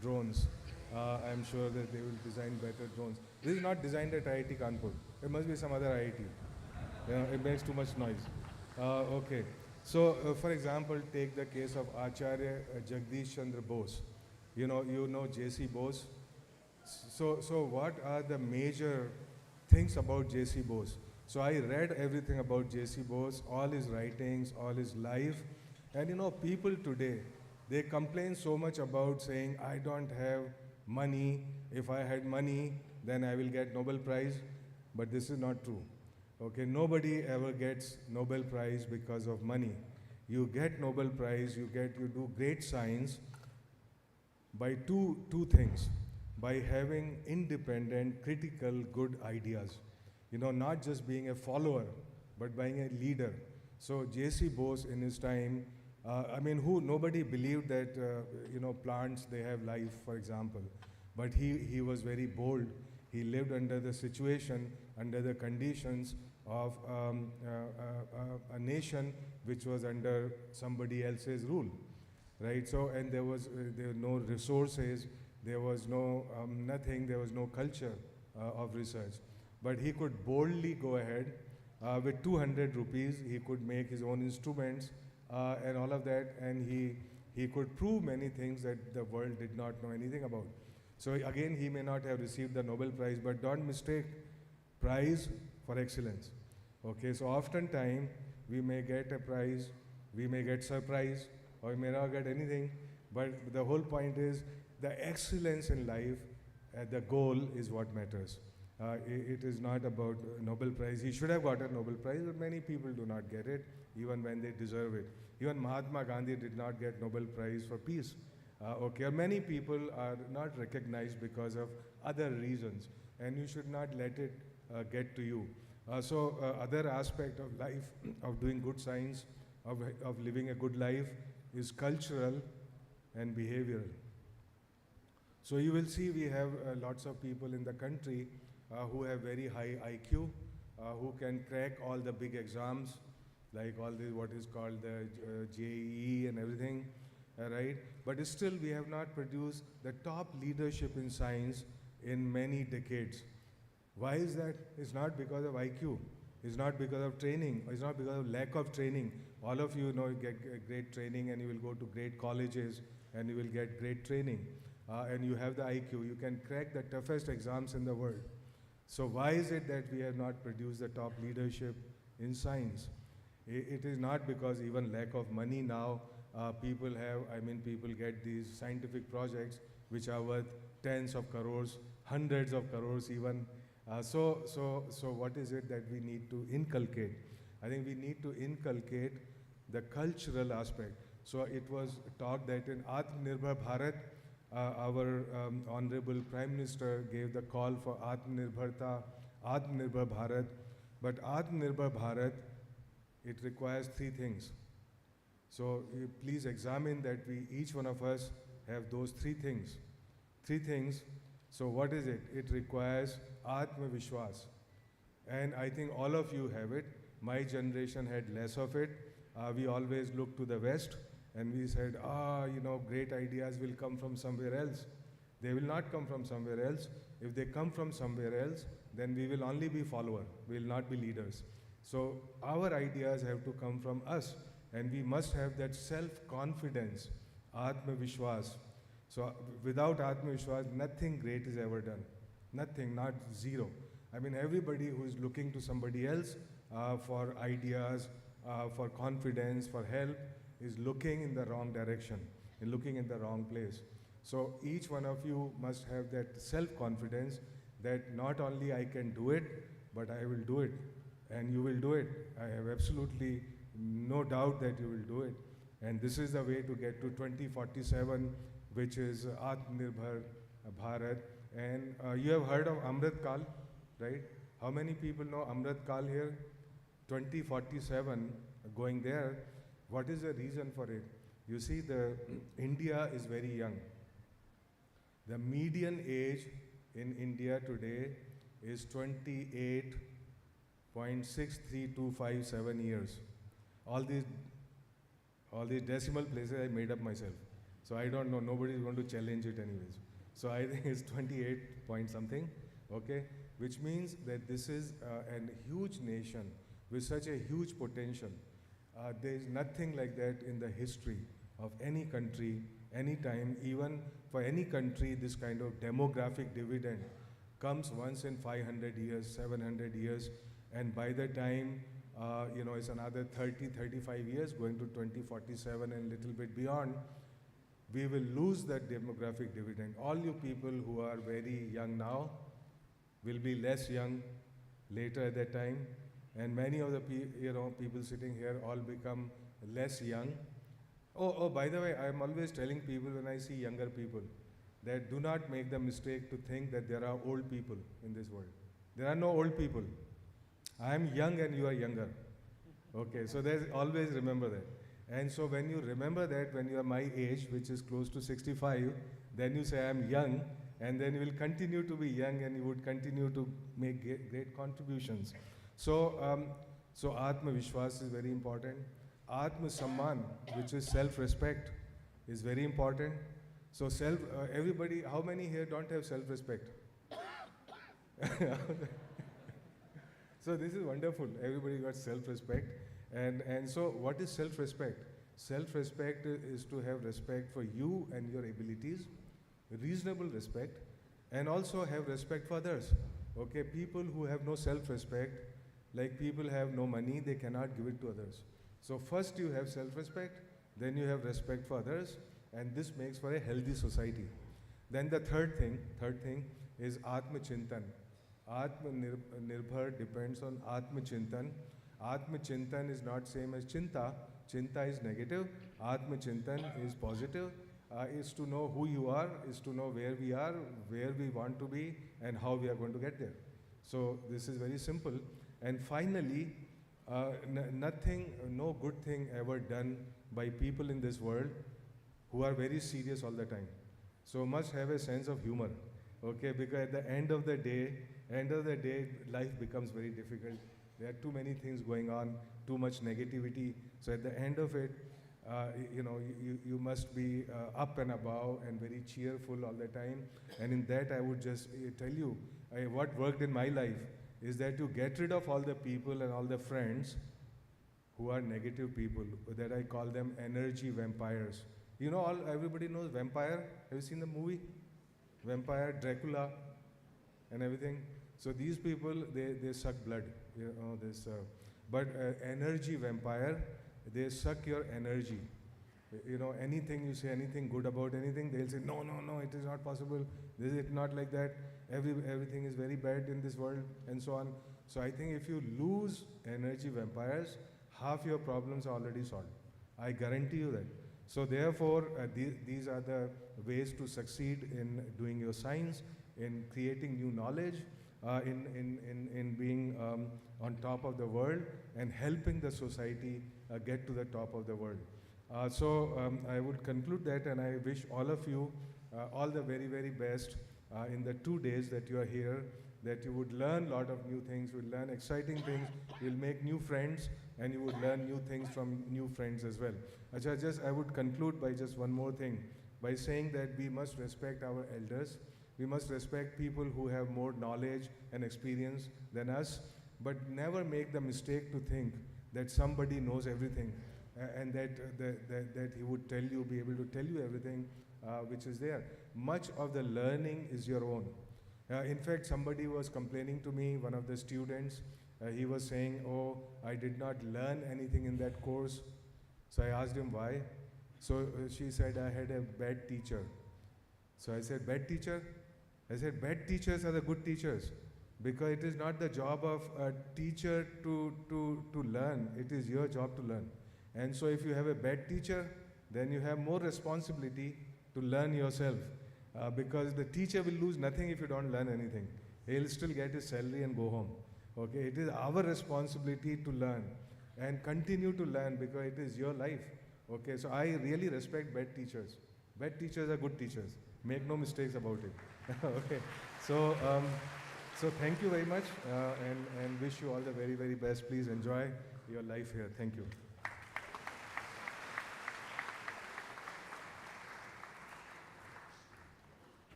drones. I'm sure that they will design better drones. This is not designed at IIT Kanpur. It must be some other IIT. You know, it makes too much noise. Okay. So, for example, take the case of Acharya Jagdish Chandra Bose. You know J.C. Bose. So what are the major things about J.C. Bose? So I read everything about J.C. Bose, all his writings, all his life. And you know, people today, they complain so much about saying, I don't have money. If I had money, then I will get Nobel Prize. But this is not true. Okay, nobody ever gets Nobel Prize because of money. You get Nobel Prize, you do great science by two things. By having independent, critical, good ideas. You know, not just being a follower, but being a leader. So J.C. Bose in his time, nobody believed that, plants, they have life, for example. But he was very bold. He lived under the situation, under the conditions of a nation which was under somebody else's rule, right? So, and there were no resources, there was no nothing, there was no culture of research. But he could boldly go ahead with 200 rupees, he could make his own instruments and all of that, and he could prove many things that the world did not know anything about. So again, he may not have received the Nobel Prize, but don't mistake prize for excellence. Okay, so oftentimes we may get a prize, we may get surprise, or we may not get anything, but the whole point is the excellence in life, the goal is what matters. It is not about Nobel Prize. He should have got a Nobel Prize, but many people do not get it, even when they deserve it. Even Mahatma Gandhi did not get Nobel Prize for peace. Or many people are not recognized because of other reasons, and you should not let it get to you. Other aspect of life, of doing good science, of living a good life, is cultural and behavioral. So you will see we have lots of people in the country who have very high IQ, who can crack all the big exams, like all the what is called the JEE and everything, right? But still we have not produced the top leadership in science in many decades. Why is that? It's not because of IQ. It's not because of training. It's not because of lack of training. All of you know, you get great training and you will go to great colleges and you will get great training. And you have the IQ. You can crack the toughest exams in the world. So why is it that we have not produced the top leadership in science? It is not because even lack of money now. People get these scientific projects which are worth tens of crores, hundreds of crores even. So what is it that we need to inculcate? I think we need to inculcate the cultural aspect. So it was talked that in Atmanirbhar Bharat, Our Honorable Prime Minister gave the call for Atmanirbharta, Atmanirbhar Bharat. But Atmanirbhar Bharat, it requires three things. So please examine that we, each one of us, have those three things. Three things. So what is it? It requires Atma Vishwas. And I think all of you have it. My generation had less of it. We always looked to the West and we said, great ideas will come from somewhere else. They will not come from somewhere else. If they come from somewhere else, then we will only be followers. We will not be leaders. So our ideas have to come from us. And we must have that self-confidence, Atma Vishwas. So without Atma Vishwas, nothing great is ever done. Nothing, not zero. I mean, everybody who is looking to somebody else for ideas, for confidence, for help, is looking in the wrong direction, and looking in the wrong place. So each one of you must have that self-confidence that not only I can do it, but I will do it, and you will do it. I have absolutely no doubt that you will do it. And this is the way to get to 2047, which is Atmanirbhar Bharat. And you have heard of Amrit Kal, right? How many people know Amrit Kal here? 2047, going there. What is the reason for it? You see, India is very young. The median age in India today is 28.63257 years. All these decimal places I made up myself. So I don't know, nobody is going to challenge it anyways. So I think it's 28 point something, okay? Which means that this is a huge nation with such a huge potential. There is nothing like that in the history of any country, any time. Even for any country, this kind of demographic dividend comes once in 500 years, 700 years, and by the time, it's another 30, 35 years, going to 2047 and a little bit beyond, we will lose that demographic dividend. All you people who are very young now will be less young later at that time. And many of the people sitting here all become less young. Oh, by the way, I'm always telling people when I see younger people that do not make the mistake to think that there are old people in this world. There are no old people. I am young and you are younger. Okay, so there's always remember that. And so when you remember that, when you are my age, which is close to 65, then you say I'm young, and then you will continue to be young and you would continue to make great contributions. So Atma Vishwas is very important. Atma Samman, which is self-respect, is very important. So everybody, how many here don't have self-respect? So this is wonderful. Everybody got self-respect. And so what is self-respect? Self-respect is to have respect for you and your abilities, reasonable respect, and also have respect for others. Okay, people who have no self-respect, like people have no money, they cannot give it to others. So first you have self-respect, then you have respect for others, and this makes for a healthy society. Then the third thing is Atma Chintan. Atma Nirbhar depends on Atma Chintan. Atma Chintan is not same as Chinta. Chinta is negative. Atma Chintan is positive. Is to know who you are, is to know where we are, where we want to be, and how we are going to get there. So this is very simple. And finally, no good thing ever done by people in this world who are very serious all the time. So must have a sense of humor, okay? Because at the end of the day, life becomes very difficult. There are too many things going on, too much negativity. So at the end of it, you must be up and above and very cheerful all the time. And in that, I would just tell you, what worked in my life is that you get rid of all the people and all the friends who are negative people, that I call them energy vampires. Everybody knows vampire. Have you seen the movie? Vampire, Dracula, and everything. So these people, they suck blood. But energy vampire, they suck your energy. Anything you say, anything good about anything, they'll say, no, it is not possible. This is not like that. Everything is very bad in this world, and so on. So I think if you lose energy vampires, half your problems are already solved. I guarantee you that. So therefore, these are the ways to succeed in doing your science, in creating new knowledge, in being on top of the world and helping the society get to the top of the world. I would conclude that, and I wish all of you all the very, very best in the 2 days that you are here, that you would learn a lot of new things, you would learn exciting things, you'll make new friends, and you would learn new things from new friends as well. I would conclude by just one more thing, by saying that we must respect our elders, we must respect people who have more knowledge and experience than us, but never make the mistake to think that somebody knows everything and that he would tell you, be able to tell you everything which is there. Much of the learning is your own. In fact, somebody was complaining to me, one of the students, he was saying, oh, I did not learn anything in that course. So I asked him why. So she said, I had a bad teacher. So I said, bad teacher? I said, bad teachers are the good teachers, because it is not the job of a teacher to learn, it is your job to learn. And so if you have a bad teacher, then you have more responsibility to learn yourself, because the teacher will lose nothing if you don't learn anything. He'll still get his salary and go home. Okay, it is our responsibility to learn and continue to learn, because it is your life. Okay, so I really respect bad teachers. Bad teachers are good teachers. Make no mistakes about it. Okay, so thank you very much, and wish you all the very, very best. Please enjoy your life here. Thank you.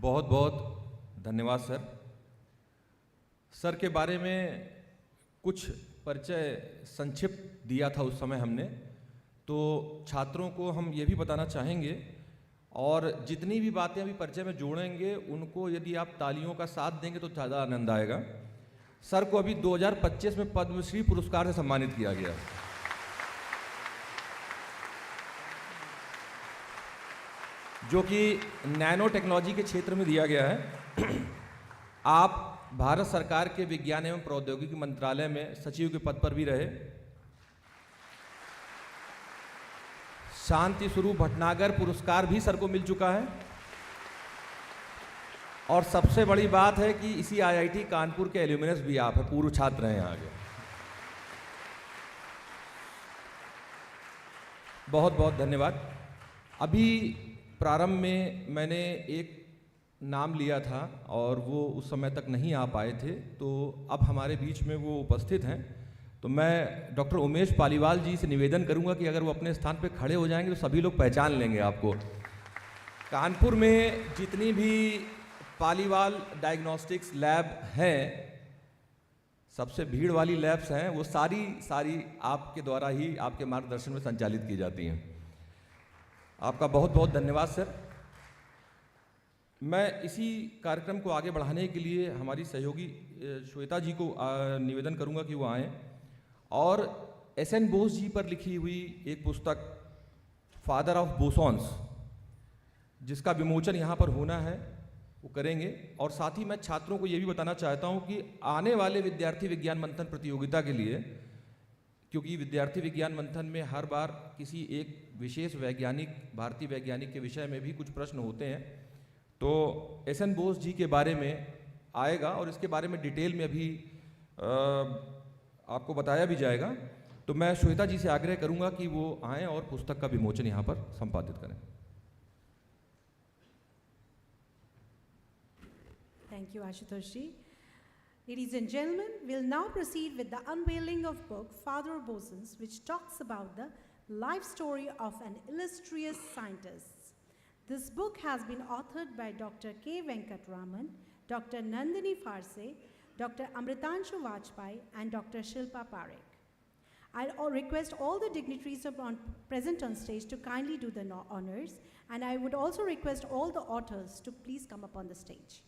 बहुत बहुत धन्यवाद sir. Sir के बारे में कुछ परिचय संक्षिप्त दिया था उस समय हमने, तो छात्रों को हम ये भी बताना चाहेंगे, और जितनी भी बातें अभी परिचय में जोड़ेंगे उनको यदि आप तालियों का साथ देंगे तो ज़्यादा आनंद आएगा। सर को अभी 2025 में पद्मश्री पुरस्कार से सम्मानित किया गया, जो कि नैनो टेक्नोलॉजी के क्षेत्र में दिया गया है। आप भारत सरकार के विज्ञान एवं प्रौद्योगिकी मंत्रालय में सचिव के पद पर भी रहे। शांति स्वरूप भटनागर पुरस्कार भी सर को मिल चुका है, और सबसे बड़ी बात है कि इसी आईआईटी कानपुर के एल्यूमिनस भी आप हैं, पूर्व छात्र हैं यहाँ के। बहुत बहुत धन्यवाद। अभी प्रारंभ में मैंने एक नाम लिया था और वो उस समय तक नहीं आ पाए थे, तो अब हमारे बीच में वो उपस्थित हैं। तो मैं डॉक्टर उमेश पालीवाल जी से निवेदन करूंगा कि अगर वो अपने स्थान पे खड़े हो जाएंगे तो सभी लोग पहचान लेंगे आपको। कानपुर में जितनी भी पालीवाल डायग्नोस्टिक्स लैब हैं, सबसे भीड़ वाली लैब्स हैं, वो सारी आपके द्वारा ही, आपके मार्गदर्शन में संचालित की जाती हैं। आपका बहुत बहुत धन्यवाद सर। मैं इसी कार्यक्रम को आगे बढ़ाने के लिए हमारी सहयोगी श्वेता जी को निवेदन करूंगा कि वो आएँ, और एस.एन. बोस जी पर लिखी हुई एक पुस्तक फादर ऑफ बोसॉन्स, जिसका विमोचन यहाँ पर होना है, वो करेंगे। और साथ ही मैं छात्रों को ये भी बताना चाहता हूँ कि आने वाले विद्यार्थी विज्ञान मंथन प्रतियोगिता के लिए, क्योंकि विद्यार्थी विज्ञान मंथन में हर बार किसी एक विशेष वैज्ञानिक, भारतीय वैज्ञानिक के विषय में भी कुछ प्रश्न होते हैं, तो एस.एन. बोस जी के बारे में आएगा और इसके बारे में डिटेल में अभी आपको बताया भी जाएगा। तो मैं श्वेता जी से आग्रह करूंगा कि वो आएँ और पुस्तक का विमोचन यहाँ पर संपादित करें। Thank you, Ashutosh ji. Ladies and gentlemen, we'll now proceed with the unveiling of book Father of Bosons, which talks about the life story of an illustrious scientist. This book has been authored by Dr. K. Venkatraman, Dr. Nandini Farse, Dr. Amritanshu Vajpayee, and Dr. Shilpa Parekh. I'll request all the dignitaries present on stage to kindly do the honors, and I would also request all the authors to please come up on the stage.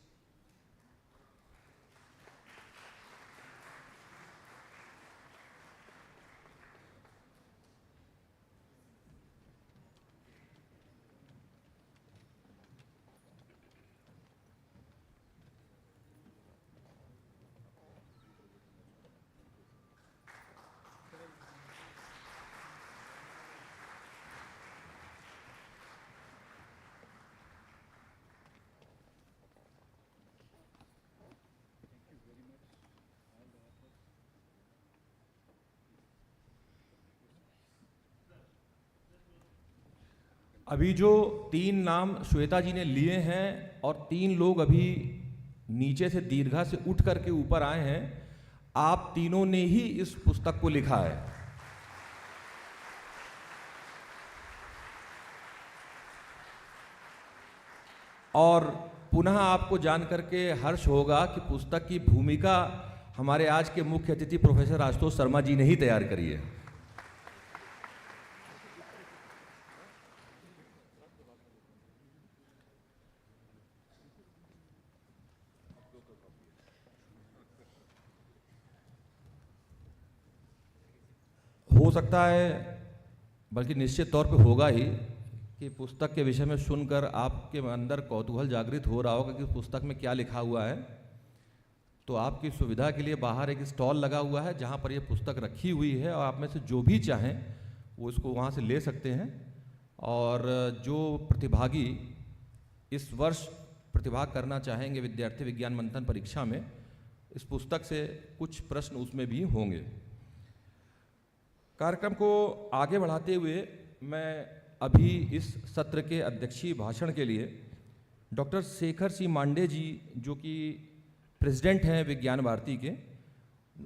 अभी जो 3 नाम श्वेता जी ने लिए हैं और 3 लोग अभी नीचे से दीर्घा से उठ करके ऊपर आए हैं, आप तीनों ने ही इस पुस्तक को लिखा है। और पुनः आपको जान करके हर्ष होगा कि पुस्तक की भूमिका हमारे आज के मुख्य अतिथि प्रोफेसर आशुतोष शर्मा जी ने ही तैयार करी है। हो सकता है, बल्कि निश्चित तौर पे होगा ही, कि पुस्तक के विषय में सुनकर आपके अंदर कौतूहल जागृत हो रहा होगा कि पुस्तक में क्या लिखा हुआ है। तो आपकी सुविधा के लिए बाहर एक स्टॉल लगा हुआ है जहाँ पर ये पुस्तक रखी हुई है, और आप में से जो भी चाहें वो इसको वहाँ से ले सकते हैं। और जो प्रतिभागी इस वर्ष प्रतिभाग करना चाहेंगे विद्यार्थी विज्ञान मंथन परीक्षा में, इस पुस्तक से कुछ प्रश्न उसमें भी होंगे। कार्यक्रम को आगे बढ़ाते हुए मैं अभी इस सत्र के अध्यक्षीय भाषण के लिए डॉक्टर शेखर सी मांडे जी, जो कि प्रेसिडेंट हैं विज्ञान भारती के,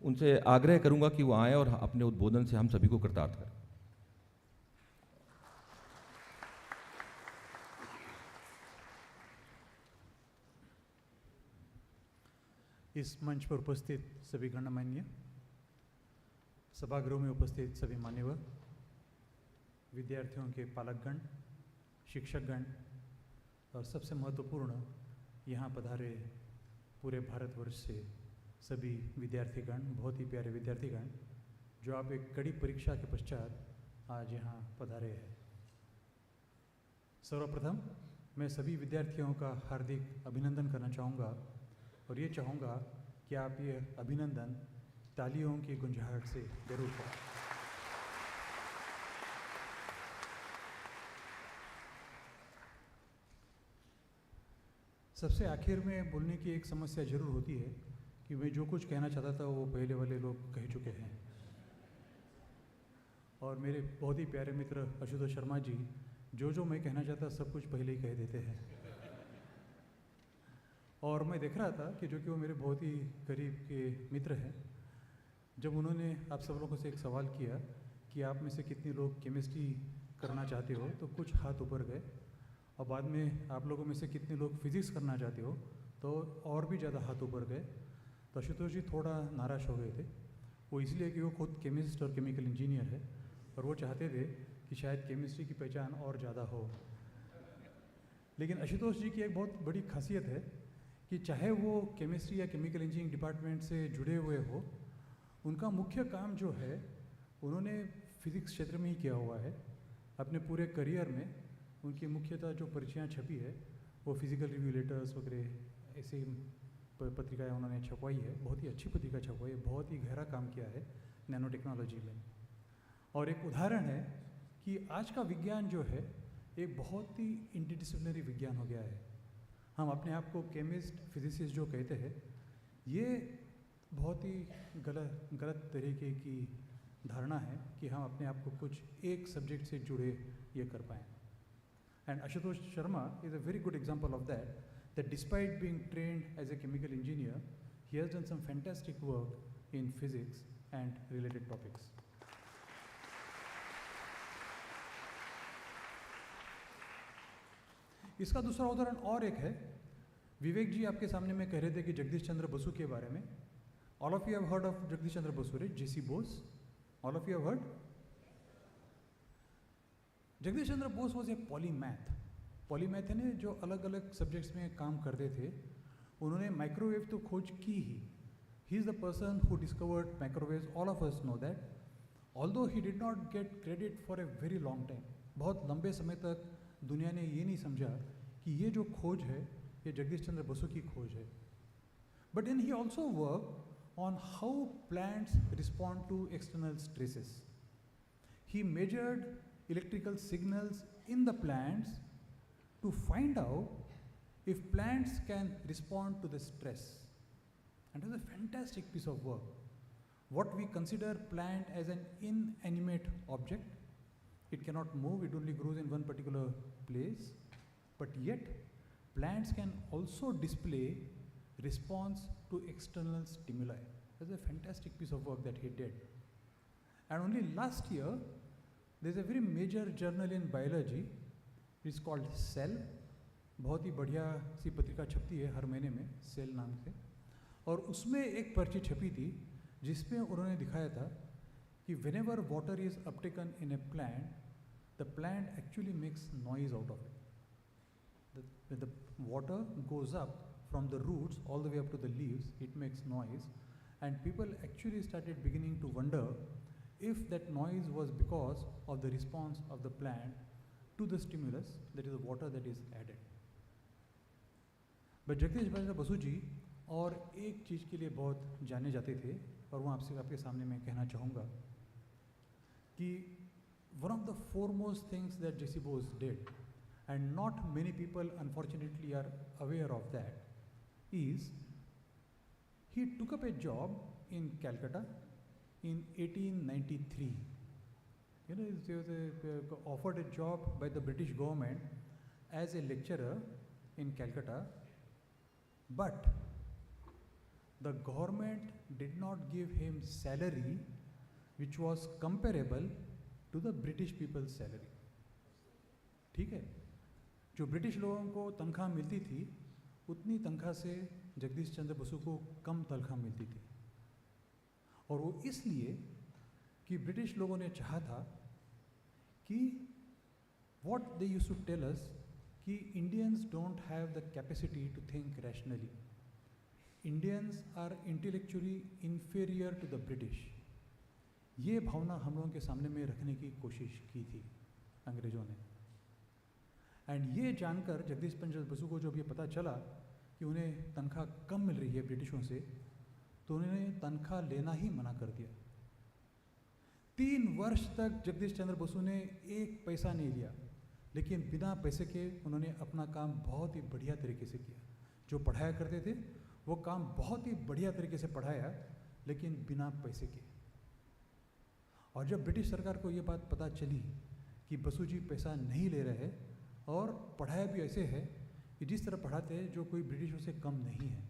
उनसे आग्रह करूंगा कि वो आएँ और अपने उद्बोधन से हम सभी को कृतार्थ करें। इस मंच पर उपस्थित सभी गणमान्य, सभागृह में उपस्थित सभी मान्यवर, विद्यार्थियों के पालकगण, शिक्षकगण और सबसे महत्वपूर्ण यहाँ पधारे पूरे भारतवर्ष से सभी विद्यार्थीगण, बहुत ही प्यारे विद्यार्थीगण, जो आप एक कड़ी परीक्षा के पश्चात आज यहाँ पधारे हैं। सर्वप्रथम मैं सभी विद्यार्थियों का हार्दिक अभिनंदन करना चाहूँगा और ये चाहूँगा कि आप ये अभिनंदन तालियों की गुंजाहट से जरूर करें। सबसे आखिर में बोलने की एक समस्या जरूर होती है कि मैं जो कुछ कहना चाहता था वो पहले वाले लोग कह चुके हैं, और मेरे बहुत ही प्यारे मित्र आशुतोष शर्मा जी जो मैं कहना चाहता सब कुछ पहले ही कह देते हैं। और मैं देख रहा था कि जो कि वो मेरे बहुत ही करीब के मित्र हैं, जब उन्होंने आप सब लोगों से एक सवाल किया कि आप में से कितने लोग केमिस्ट्री करना चाहते हो, तो कुछ हाथ ऊपर गए, और बाद में आप लोगों में से कितने लोग फिजिक्स करना चाहते हो, तो और भी ज़्यादा हाथ ऊपर गए। तो आशुतोष जी थोड़ा नाराज़ हो गए थे, वो इसलिए कि वो खुद केमिस्ट और केमिकल इंजीनियर है, और वो चाहते थे कि शायद केमिस्ट्री की पहचान और ज़्यादा हो। लेकिन आशुतोष जी की एक बहुत बड़ी खासियत है कि चाहे वो केमिस्ट्री या केमिकल इंजीनियरिंग डिपार्टमेंट से जुड़े हुए हो, उनका मुख्य काम जो है उन्होंने फिज़िक्स क्षेत्र में ही किया हुआ है। अपने पूरे करियर में उनकी मुख्यतः जो परिचयाँ छपी है वो फिजिकल रिव्यू लेटर्स वगैरह ऐसी पत्रिकाएँ उन्होंने छपवाई है। बहुत ही अच्छी पत्रिका छपवाई है, बहुत ही गहरा काम किया है नैनो टेक्नोलॉजी में। और एक उदाहरण है कि आज का विज्ञान जो है एक बहुत ही इंटरडिसिप्लिनरी विज्ञान हो गया है। हम अपने आप को केमिस्ट, फिजिसिस्ट जो कहते हैं, ये बहुत ही गलत तरीके की धारणा है कि हम अपने आप को कुछ एक सब्जेक्ट से जुड़े ये कर पाएँ। And Ashutosh Sharma is a very good example of that despite being trained as a chemical engineer, he has done some fantastic work in physics and related topics. इसका दूसरा उदाहरण और एक है। विवेक जी आपके सामने में कह रहे थे कि जगदीश चंद्र बसु के बारे में। All of you have heard of Jagdish Chandra Basu, right? JC Bose. All of you have heard? Jagdish Chandra Bose was a polymath. Polymath है ना, जो अलग अलग सब्जेक्ट्स में काम करते थे। उन्होंने माइक्रोवेव तो खोज की ही। He is the person who discovered microwaves, all of us know that, although he did not get credit for a very long time. बहुत लंबे समय तक दुनिया ने ये नहीं समझा कि ये जो खोज है ये जगदीश चंद्र बसु की खोज है। But then he also work on how plants respond to external stresses. He measured electrical signals in the plants to find out if plants can respond to the stress. And it was a fantastic piece of work. What we consider plant as an inanimate object, it cannot move, it only grows in one particular place, but yet plants can also display response to external stimuli. That's a fantastic piece of work that he did. And only last year, there's a very major journal in biology, it's called Cell. बहुत ही बढ़िया सी पत्रिका छपती है हर महीने में, cell नाम से, और उसमें एक पर्ची छपी थी जिसमें उन्होंने दिखाया था कि whenever water is uptaken in a plant, the plant actually makes noise out of it. When the water goes up from the roots all the way up to the leaves, it makes noise, and people actually started beginning to wonder if that noise was because of the response of the plant to the stimulus, that is the water that is added. But Jagdish चंद्र बसु जी और एक चीज़ के लिए बहुत जाने जाते थे, और वो आपके सामने मैं कहना चाहूँगा कि one of the foremost things that J.C. Bose did, and not many people unfortunately are aware of that, is he took up a job in Calcutta in 1893. You know, he was offered a job by the British government as a lecturer in Calcutta, but the government did not give him salary which was comparable to the British people's salary. ठीक है, जो British लोगों को तनख्वाह मिलती थी उतनी तनख्वाह से जगदीश चंद्र बसु को कम तनख्वाह मिलती थी, और वो इसलिए कि ब्रिटिश लोगों ने चाहा था कि what they used to tell us कि Indians don't have the capacity to think rationally. Indians are intellectually inferior to the British. ये भावना हम लोगों के सामने में रखने की कोशिश की थी अंग्रेज़ों ने, एंड ये जानकर जगदीश चंद्र बसु को जब ये पता चला कि उन्हें तनख्वाह कम मिल रही है ब्रिटिशों से, तो उन्होंने तनख्वाह लेना ही मना कर दिया। 3 वर्ष तक जगदीश चंद्र बसु ने एक पैसा नहीं लिया, लेकिन बिना पैसे के उन्होंने अपना काम बहुत ही बढ़िया तरीके से किया। जो पढ़ाया करते थे वो काम बहुत ही बढ़िया तरीके से पढ़ाया, लेकिन बिना पैसे के। और जब ब्रिटिश सरकार को ये बात पता चली कि बसु जी पैसा नहीं ले रहे और पढ़ाया भी ऐसे है कि जिस तरह पढ़ाते हैं जो कोई ब्रिटिशों से कम नहीं है,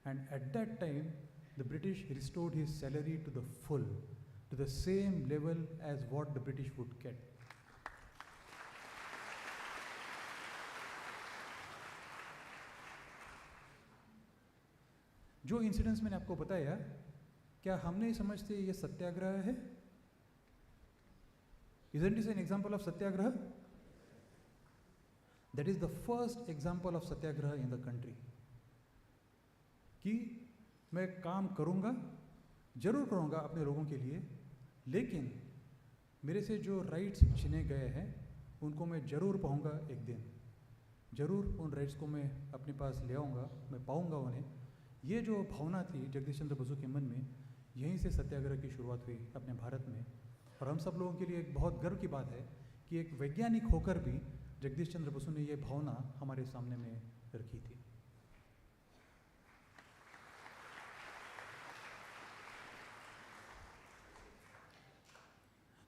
and at that time the British restored his salary to the full, to the same level as what the British would get. जो इंसिडेंट्स मैंने आपको बताया, क्या हम नहीं समझते ये सत्याग्रह है? Isn't this an example of satyagraha? That is the first example of satyagraha in the country. कि मैं काम करूँगा, जरूर करूँगा अपने लोगों के लिए, लेकिन मेरे से जो राइट्स छीने गए हैं उनको मैं जरूर पाऊँगा एक दिन, जरूर उन राइट्स को मैं अपने पास ले आऊँगा, मैं पाऊँगा उन्हें। ये जो भावना थी जगदीश चंद्र बसु के मन में, यहीं से सत्याग्रह की शुरुआत हुई अपने भारत में। और हम सब लोगों के लिए एक बहुत गर्व की बात है कि एक वैज्ञानिक होकर भी जगदीश चंद्र बसु ने ये भावना हमारे सामने में रखी थी।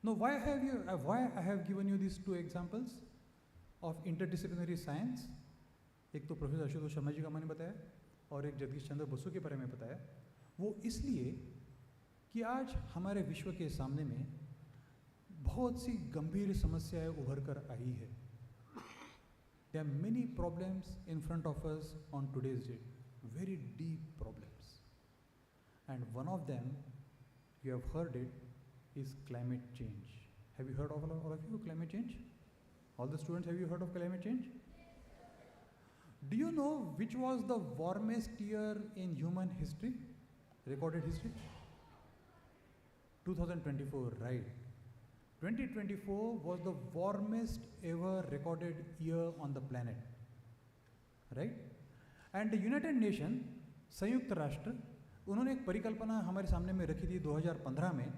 Now, why I have given you these 2 examples of interdisciplinary science? एक तो प्रोफेसर आशुतोष शर्मा जी का मैंने बताया और एक जगदीश चंद्र बसु के बारे में बताया। वो इसलिए कि आज हमारे विश्व के सामने में बहुत सी गंभीर समस्याएं उभर कर आई है। There are many problems in front of us on today's date, very deep problems. And one of them, you have heard it, is climate change. Have you heard of all of you climate change? All the students, have you heard of climate change? Do you know which was the warmest year in human history, recorded history? 2024, right. 2024 was the warmest ever recorded year on the planet, right? And the United Nations, संयुक्त राष्ट्र, उन्होंने एक परिकल्पना हमारे सामने में रखी थी 2015 में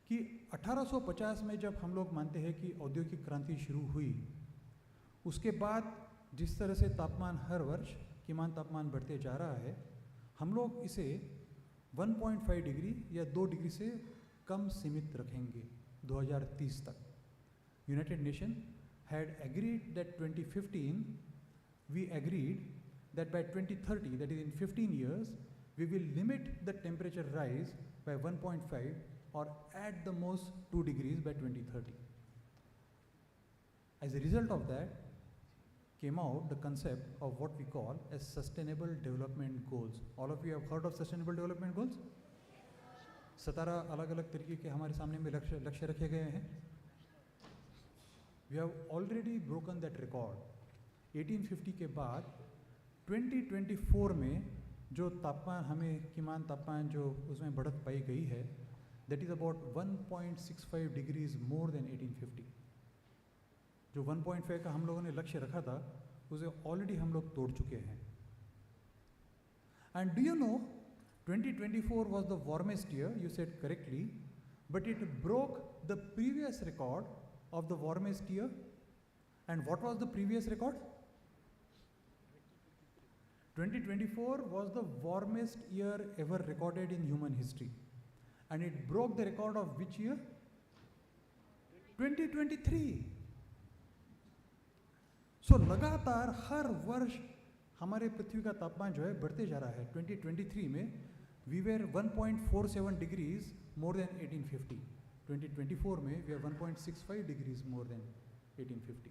कि 1850 में जब हम लोग मानते हैं कि औद्योगिक क्रांति शुरू हुई, उसके बाद जिस तरह से तापमान हर वर्ष कीमान तापमान बढ़ते जा रहा है, हम लोग इसे 1.5 डिग्री या 2 डिग्री से कम सीमित रखेंगे 2030 तक. United Nations had agreed that 2015, we agreed that by 2030, that is in 15 years, we will limit the temperature rise by 1.5 or at the most 2 degrees by 2030. As a result of that, came out the concept of what we call as Sustainable Development Goals. All of you have heard of Sustainable Development Goals? 17 अलग अलग तरीके के हमारे सामने में लक्ष्य रखे गए हैं. We have already broken that record. 1850 के बाद 2024 में जो तापमान हमें किमान तापमान जो उसमें बढ़त पाई गई है, that is about 1.65 degrees more than 1850. जो 1.5 का हम लोगों ने लक्ष्य रखा था, उसे ऑलरेडी हम लोग तोड़ चुके हैं. And do you know, 2024 was the warmest year, you said correctly, but it broke the previous record of the warmest year. And what was the previous record? 2024 was the warmest year ever recorded in human history. And it broke the record of which year? 2023. So लगातार हर वर्ष हमारे पृथ्वी का तापमान जो है बढ़ते जा रहा है. 2023 में we were 1.47 degrees more than 1850. 2024 में we are 1.65 degrees more than 1850.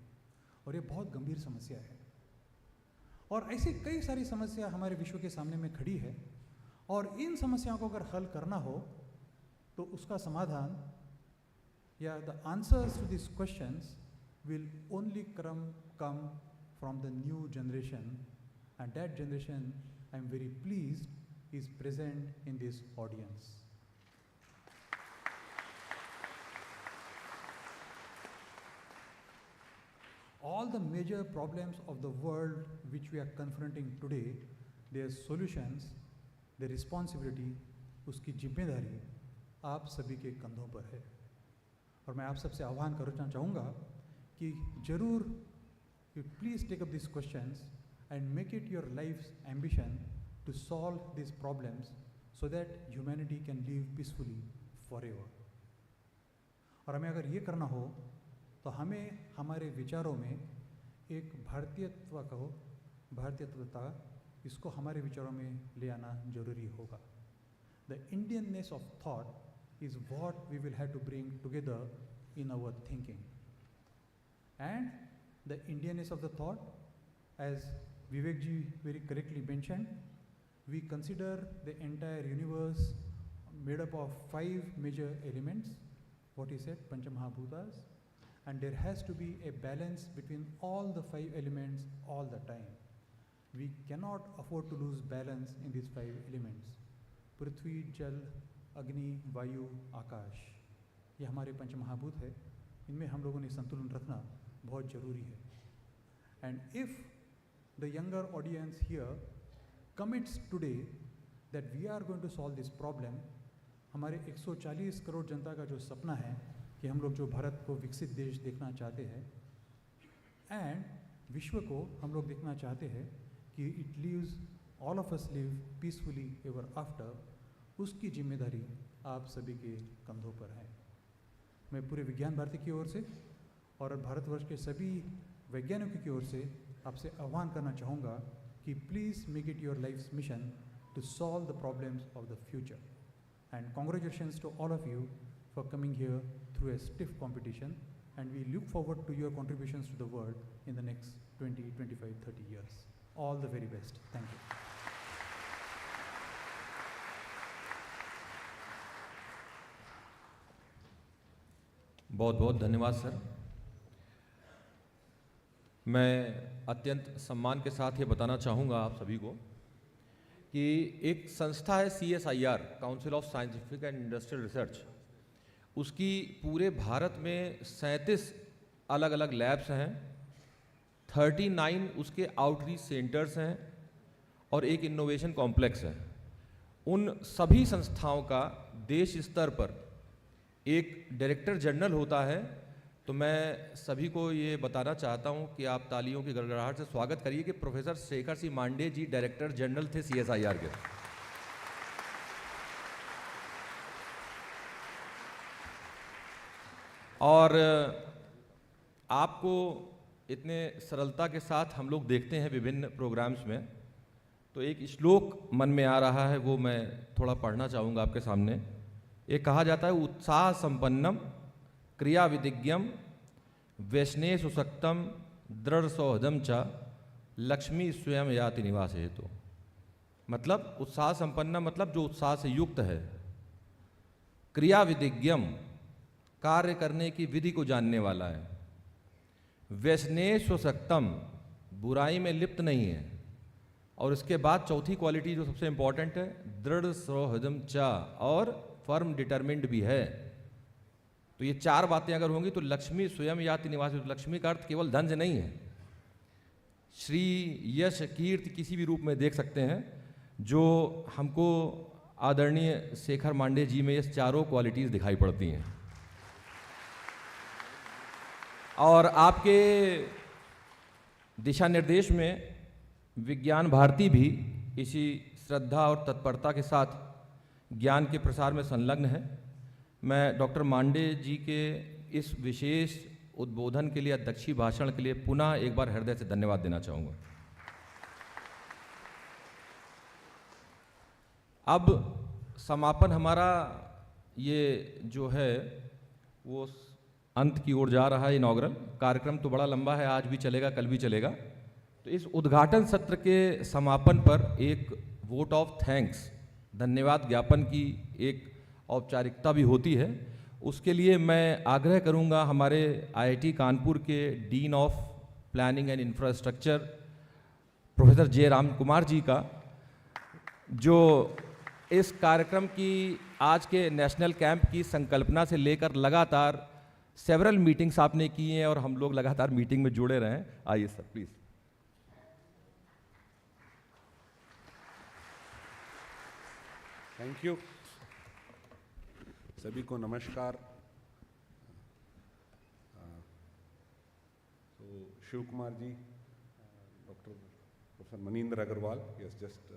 और ये बहुत गंभीर समस्या है. और ऐसी कई सारी समस्या हमारे विश्व के सामने में खड़ी है. और इन समस्याओं को अगर हल करना हो तो उसका समाधान या the answers to these questions will only come from the new generation, and that generation, I am very pleased, is present in this audience. All the major problems of the world which we are confronting today, their solutions, their responsibility, उसकी जिम्मेदारी आप सभी के कंधों पर है. और मैं आप सबसे आह्वान करना चाहूँगा कि जरूर you please take up these questions and make it your life's ambition to solve these problems so that humanity can live peacefully forever. और हमें अगर ये करना हो तो हमें हमारे विचारों में एक भारतीयत्वता इसको हमारे विचारों में ले आना जरूरी होगा. The Indianness of thought is what we will have to bring together in our thinking. And the Indianness of the thought, as Vivek ji very correctly mentioned, we consider the entire universe made up of 5 major elements, what he said, Panchamahabhutas, and there has to be a balance between all the 5 elements all the time. We cannot afford to lose balance in these 5 elements. Prithvi, Jal, Agni, Vayu, Akash. ये हमारे पंचमहाभूत है. इनमें हम लोगों ने संतुलन रखना बहुत जरूरी है. And if the younger audience here commits today that we are going to solve this problem, हमारे 140 करोड़ जनता का जो सपना है कि हम लोग जो भारत को विकसित देश देखना चाहते हैं, and विश्व को हम लोग देखना चाहते हैं कि it lives, all of us live peacefully ever after, उसकी जिम्मेदारी आप सभी के कंधों पर है. मैं पूरे विज्ञान भारती की ओर से और भारतवर्ष के सभी वैज्ञानिकों की ओर से आपसे आह्वान करना चाहूँगा कि please make it your life's mission to solve the problems of the future. And congratulations to all of you for coming here through a stiff competition, and we look forward to your contributions to the world in the next 20, 25, 30 years. All the very best. Thank you. बहुत बहुत धन्यवाद sir. मैं अत्यंत सम्मान के साथ ये बताना चाहूँगा आप सभी को कि एक संस्था है CSIR, council of scientific and industrial research. उसकी पूरे भारत में 37 अलग अलग लैब्स हैं, 39 उसके आउटरीच सेंटर्स हैं और एक इनोवेशन कॉम्प्लेक्स है. उन सभी संस्थाओं का देश स्तर पर एक डायरेक्टर जनरल होता है. तो मैं सभी को ये बताना चाहता हूँ कि आप तालियों की गड़गड़ाहट से स्वागत करिए कि प्रोफेसर शेखर सिंह मांडे जी डायरेक्टर जनरल थे CSIR के. और आपको इतने सरलता के साथ हम लोग देखते हैं विभिन्न प्रोग्राम्स में, तो एक श्लोक मन में आ रहा है, वो मैं थोड़ा पढ़ना चाहूँगा आपके सामने। एक कहा जाता है, उत्साह संपन्नम क्रिया विदिज्ञम वैष्णे सुसक्तम दृढ़ सौहदम च लक्ष्मी स्वयं याति निवास हेतु। मतलब उत्साह संपन्न मतलब जो उत्साह से युक्त है, क्रिया विदिज्ञम कार्य करने की विधि को जानने वाला है, वैष्णे स्वसक्तम बुराई में लिप्त नहीं है, और इसके बाद चौथी क्वालिटी जो सबसे इंपॉर्टेंट है, दृढ़ सौहदम च और फर्म डिटरमिन्ड भी है। तो ये चार बातें अगर होंगी तो लक्ष्मी स्वयं याति निवास। लक्ष्मी का अर्थ केवल धन से नहीं है, श्री यश कीर्ति किसी भी रूप में देख सकते हैं, जो हमको आदरणीय शेखर मांडे जी में ये चारों क्वालिटीज़ दिखाई पड़ती हैं। और आपके दिशा निर्देश में विज्ञान भारती भी इसी श्रद्धा और तत्परता के साथ ज्ञान के प्रसार में संलग्न है। मैं डॉक्टर मांडे जी के इस विशेष उद्बोधन के लिए, अध्यक्षीय भाषण के लिए पुनः एक बार हृदय से धन्यवाद देना चाहूँगा। अब समापन हमारा ये जो है वो अंत की ओर जा रहा है। इनॉग्रल कार्यक्रम तो बड़ा लंबा है, आज भी चलेगा, कल भी चलेगा। तो इस उद्घाटन सत्र के समापन पर एक वोट ऑफ थैंक्स, धन्यवाद ज्ञापन की एक औपचारिकता भी होती है। उसके लिए मैं आग्रह करूंगा हमारे आईआईटी कानपुर के dean of planning and infrastructure Professor J Ram Kumar ji का, जो इस कार्यक्रम की आज के नेशनल कैंप की संकल्पना से लेकर लगातार सेवरल मीटिंग्स आपने की हैं और हम लोग लगातार मीटिंग में जुड़े रहें। आइए सर प्लीज़। Thank you. सभी को नमस्कार। तो Shiv Kumar ji, Doctor Professor Manindra Agrawal, he has just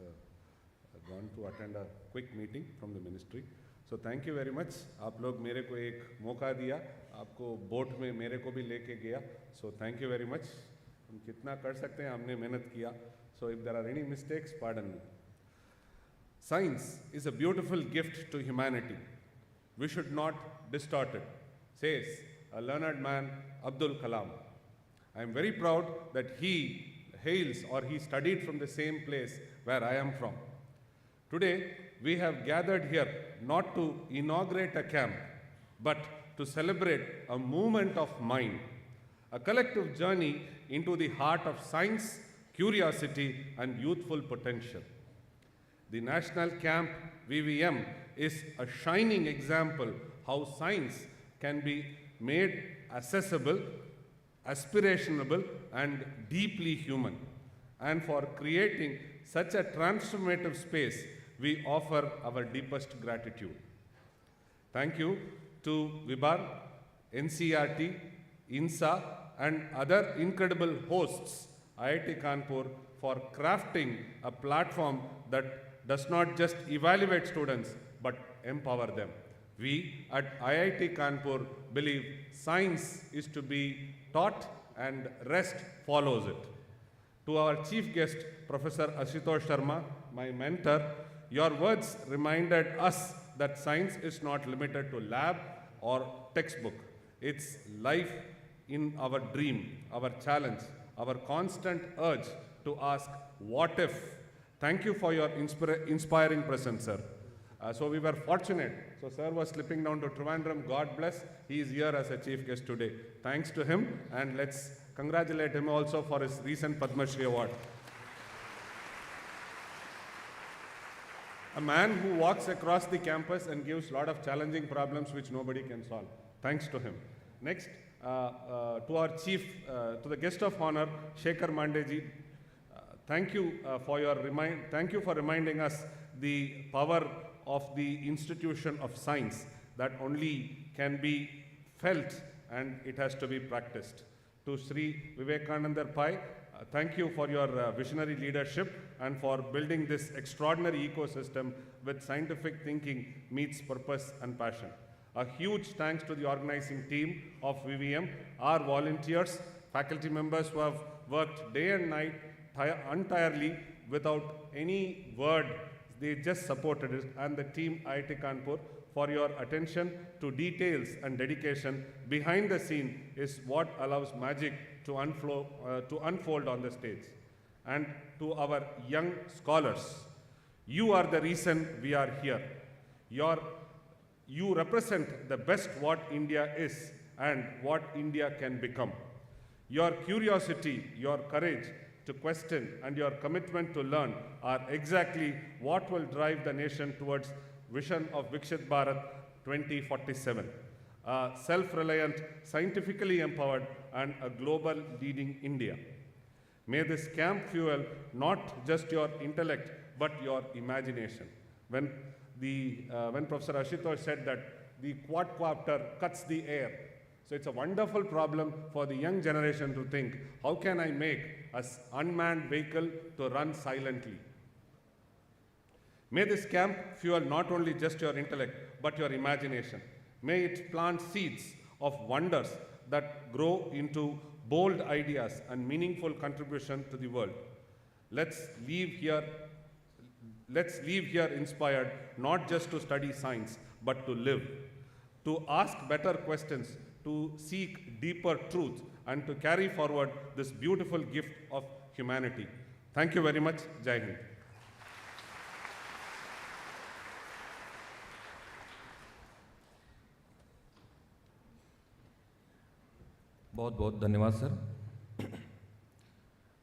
gone to attend a quick meeting from the ministry. So thank you very much. आप लोग मेरे को एक मौका दिया, आपको बोट में मेरे को भी लेके गया। So thank you very much. हम कितना कर सकते हैं, हमने मेहनत किया। So if there are any mistakes, pardon me. Science is a beautiful gift to humanity. We should not distort it, says a learned man, Abdul Kalam. I am very proud that he hails or he studied from the same place where I am from. Today, we have gathered here not to inaugurate a camp, but to celebrate a movement of mind, a collective journey into the heart of science, curiosity, and youthful potential. The National Camp VVM is a shining example how science can be made accessible, aspirational, and deeply human. And for creating such a transformative space, we offer our deepest gratitude. Thank you to Vibar, NCRT, INSA, and other incredible hosts, IIT Kanpur, for crafting a platform that does not just evaluate students, but empower them. We at IIT Kanpur believe science is to be taught and rest follows it. To our chief guest, Professor Ashutosh Sharma, my mentor, your words reminded us that science is not limited to lab or textbook. It's life in our dream, our challenge, our constant urge to ask, what if? Thank you for your inspiring presence, sir. So we were fortunate. So sir was slipping down to Trivandrum. God bless. He is here as a chief guest today. Thanks to him, and let's congratulate him also for his recent Padma Shri Award. A man who walks across the campus and gives a lot of challenging problems which nobody can solve. Thanks to him. Next, to our chief, to the guest of honor, Shekhar Mandeji. Thank you for reminding us the power of the institution of science that only can be felt and it has to be practiced. To Sri Vivekananda Pai, thank you for your visionary leadership and for building this extraordinary ecosystem with scientific thinking meets purpose and passion. A huge thanks to the organizing team of VVM, our volunteers, faculty members who have worked day and night entirely without any word. They just supported it, and the team IIT Kanpur for your attention to details and dedication behind the scene is what allows magic to unfold on the stage. And to our young scholars, you are the reason we are here. You represent the best what India is and what India can become. Your curiosity, your courage to question, and your commitment to learn are exactly what will drive the nation towards vision of Vikshit Bharat 2047. A self-reliant, scientifically empowered, and a global leading India. May this camp fuel not just your intellect, but your imagination. When Professor Ashutosh said that the quadcopter cuts the air, so it's a wonderful problem for the young generation to think, how can I make an unmanned vehicle to run silently? May this camp fuel not only just your intellect, but your imagination. May it plant seeds of wonders that grow into bold ideas and meaningful contribution to the world. Let's leave here inspired not just to study science, but to live, to ask better questions, to seek deeper truth, and to carry forward this beautiful gift of humanity. Thank you very much. Jai Hind. बहुत बहुत धन्यवाद sir.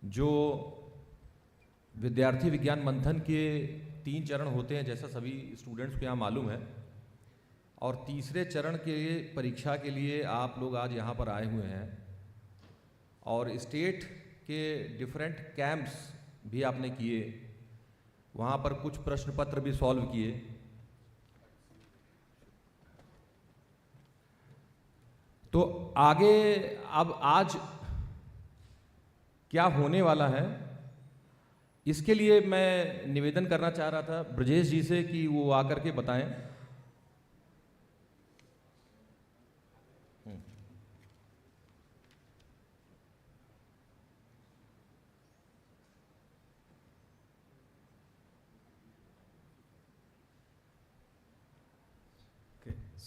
जो विद्यार्थी विज्ञान मंथन के 3 चरण होते हैं, जैसा सभी स्टूडेंट्स को यहाँ मालूम है, और तीसरे चरण के परीक्षा के लिए आप लोग आज यहाँ पर आए हुए हैं, और स्टेट के डिफरेंट कैंप्स भी आपने किए, वहाँ पर कुछ प्रश्न पत्र भी सॉल्व किए। तो आगे अब आज क्या होने वाला है, इसके लिए मैं निवेदन करना चाह रहा था ब्रजेश जी से कि वो आकर के बताएं।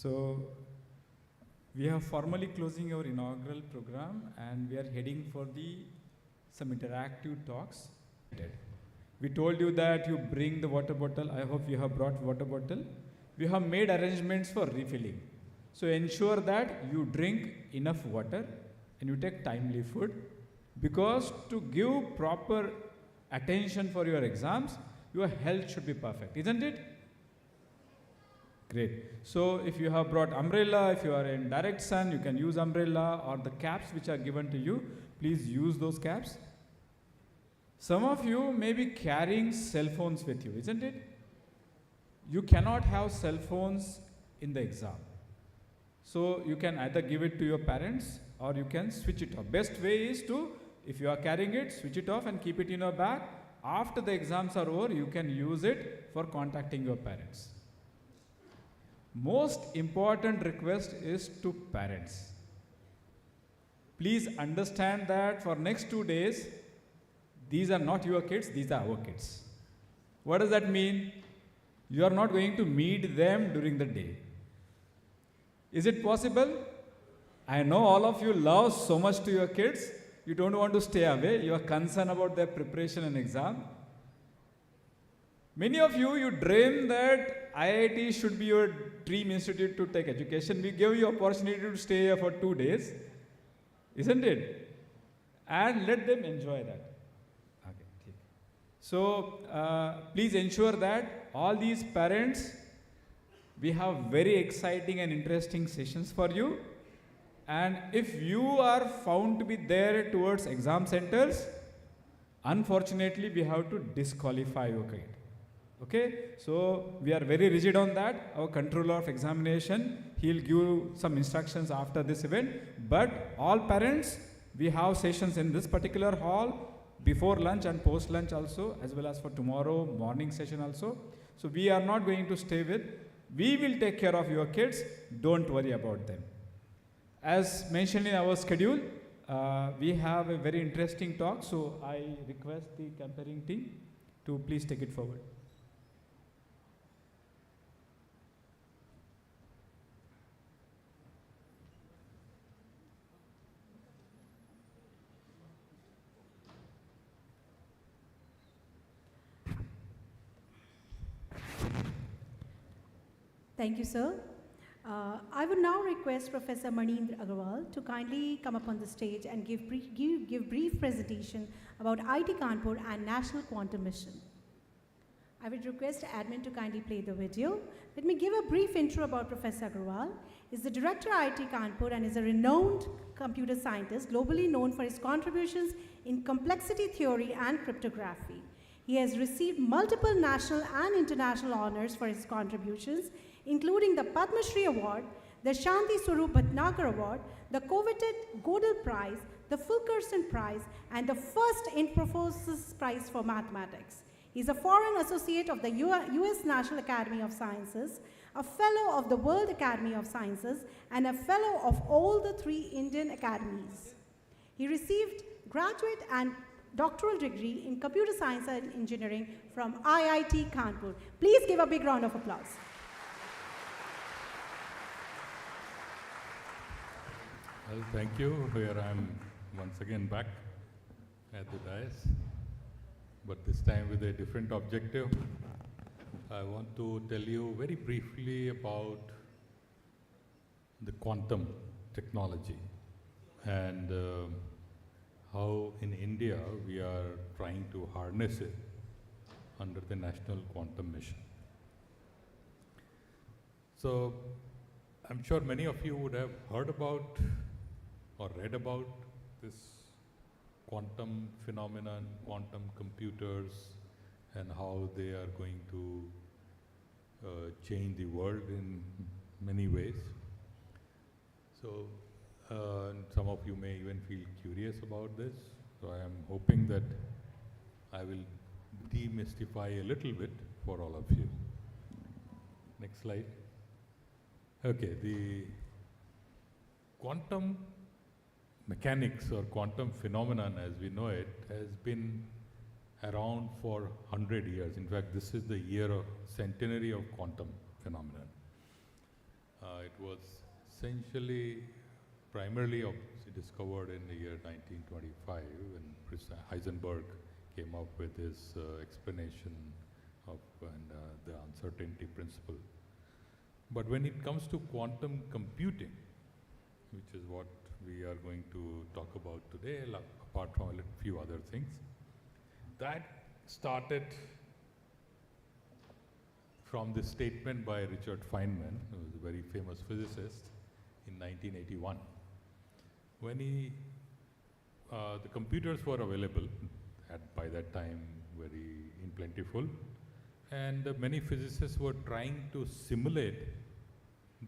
So we are formally closing our inaugural program, and we are heading for some interactive talks. We told you that you bring the water bottle. I hope you have brought water bottle. We have made arrangements for refilling. So ensure that you drink enough water and you take timely food, because to give proper attention for your exams, your health should be perfect, isn't it? Great. So if you have brought umbrella, if you are in direct sun, you can use umbrella, or the caps which are given to you, please use those caps. Some of you may be carrying cell phones with you, isn't it? You cannot have cell phones in the exam. So you can either give it to your parents or you can switch it off. Best way is to, if you are carrying it, switch it off and keep it in your bag. After the exams are over, you can use it for contacting your parents. Most important request is to parents. Please understand that for next 2 days, these are not your kids, these are our kids. What does that mean? You are not going to meet them during the day. Is it possible? I know all of you love so much to your kids. You don't want to stay away. You are concerned about their preparation and exam. Many of you dream that IIT should be your dream institute to take education. We give you opportunity to stay here for 2 days, isn't it? And let them enjoy that. Okay. So please ensure that all these parents, we have very exciting and interesting sessions for you. And if you are found to be there towards exam centers, unfortunately we have to disqualify you. Okay, so we are very rigid on that. Our controller of examination, he'll give some instructions after this event. But all parents, we have sessions in this particular hall before lunch and post lunch also, as well as for tomorrow morning session also. So we are not going to stay with We will take care of your kids. Don't worry about them. As mentioned in our schedule, we have a very interesting talk, so I request the comparing team to please take it forward. Thank you, sir. I would now request Professor Manindra Agarwal to kindly come up on the stage and give brief presentation about IT Kanpur and National Quantum Mission. I would request admin to kindly play the video. Let me give a brief intro about Professor Agarwal. He is the Director IT Kanpur and is a renowned computer scientist globally known for his contributions in complexity theory and cryptography. He has received multiple national and international honors for his contributions, including the Padma Shri Award, the Shanti Swarup Bhatnagar Award, the coveted Godel Prize, the Fulkerson Prize, and the first Infosys Prize for Mathematics. He is a foreign associate of the US National Academy of Sciences, a fellow of the World Academy of Sciences, and a fellow of all the 3 Indian academies. He received graduate and doctoral degree in computer science and engineering from IIT Kanpur. Please give a big round of applause. Well, thank you. Here I am once again back at the dais, but this time with a different objective. I want to tell you very briefly about the quantum technology and how in India we are trying to harness it under the National Quantum Mission. So I'm sure many of you would have heard about or read about this quantum phenomenon, quantum computers, and how they are going to change the world in many ways. So some of you may even feel curious about this. So I am hoping that I will demystify a little bit for all of you. Next slide. Okay, the quantum mechanics or quantum phenomenon as we know it has been around for 100 years. In fact, this is the year of centenary of quantum phenomenon. It was essentially primarily discovered in the year 1925 when Heisenberg came up with his explanation of the uncertainty principle. But when it comes to quantum computing, which is what we are going to talk about today, apart from a few other things, that started from this statement by Richard Feynman, who was a very famous physicist, in 1981. When the computers were available, by that time very plentiful, and many physicists were trying to simulate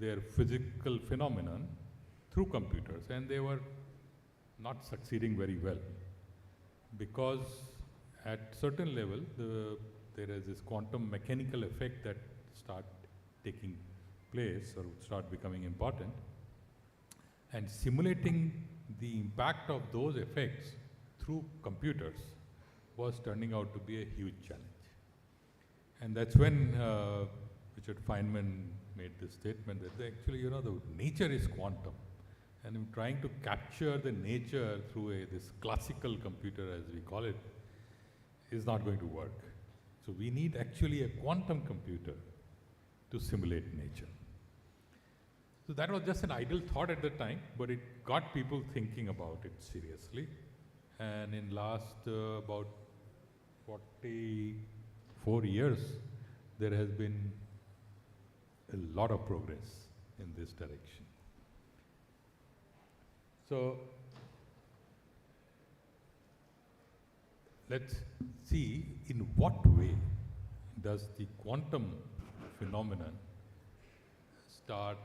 their physical phenomenon through computers, and they were not succeeding very well, because at certain level there is this quantum mechanical effect that start taking place or start becoming important, and simulating the impact of those effects through computers was turning out to be a huge challenge. And that's when Richard Feynman made this statement that actually, the nature is quantum, and trying to capture the nature through this classical computer, as we call it, is not going to work. So we need actually a quantum computer to simulate nature. So that was just an idle thought at the time, but it got people thinking about it seriously. And in last about 44 years, there has been a lot of progress in this direction. So let's see in what way does the quantum phenomenon start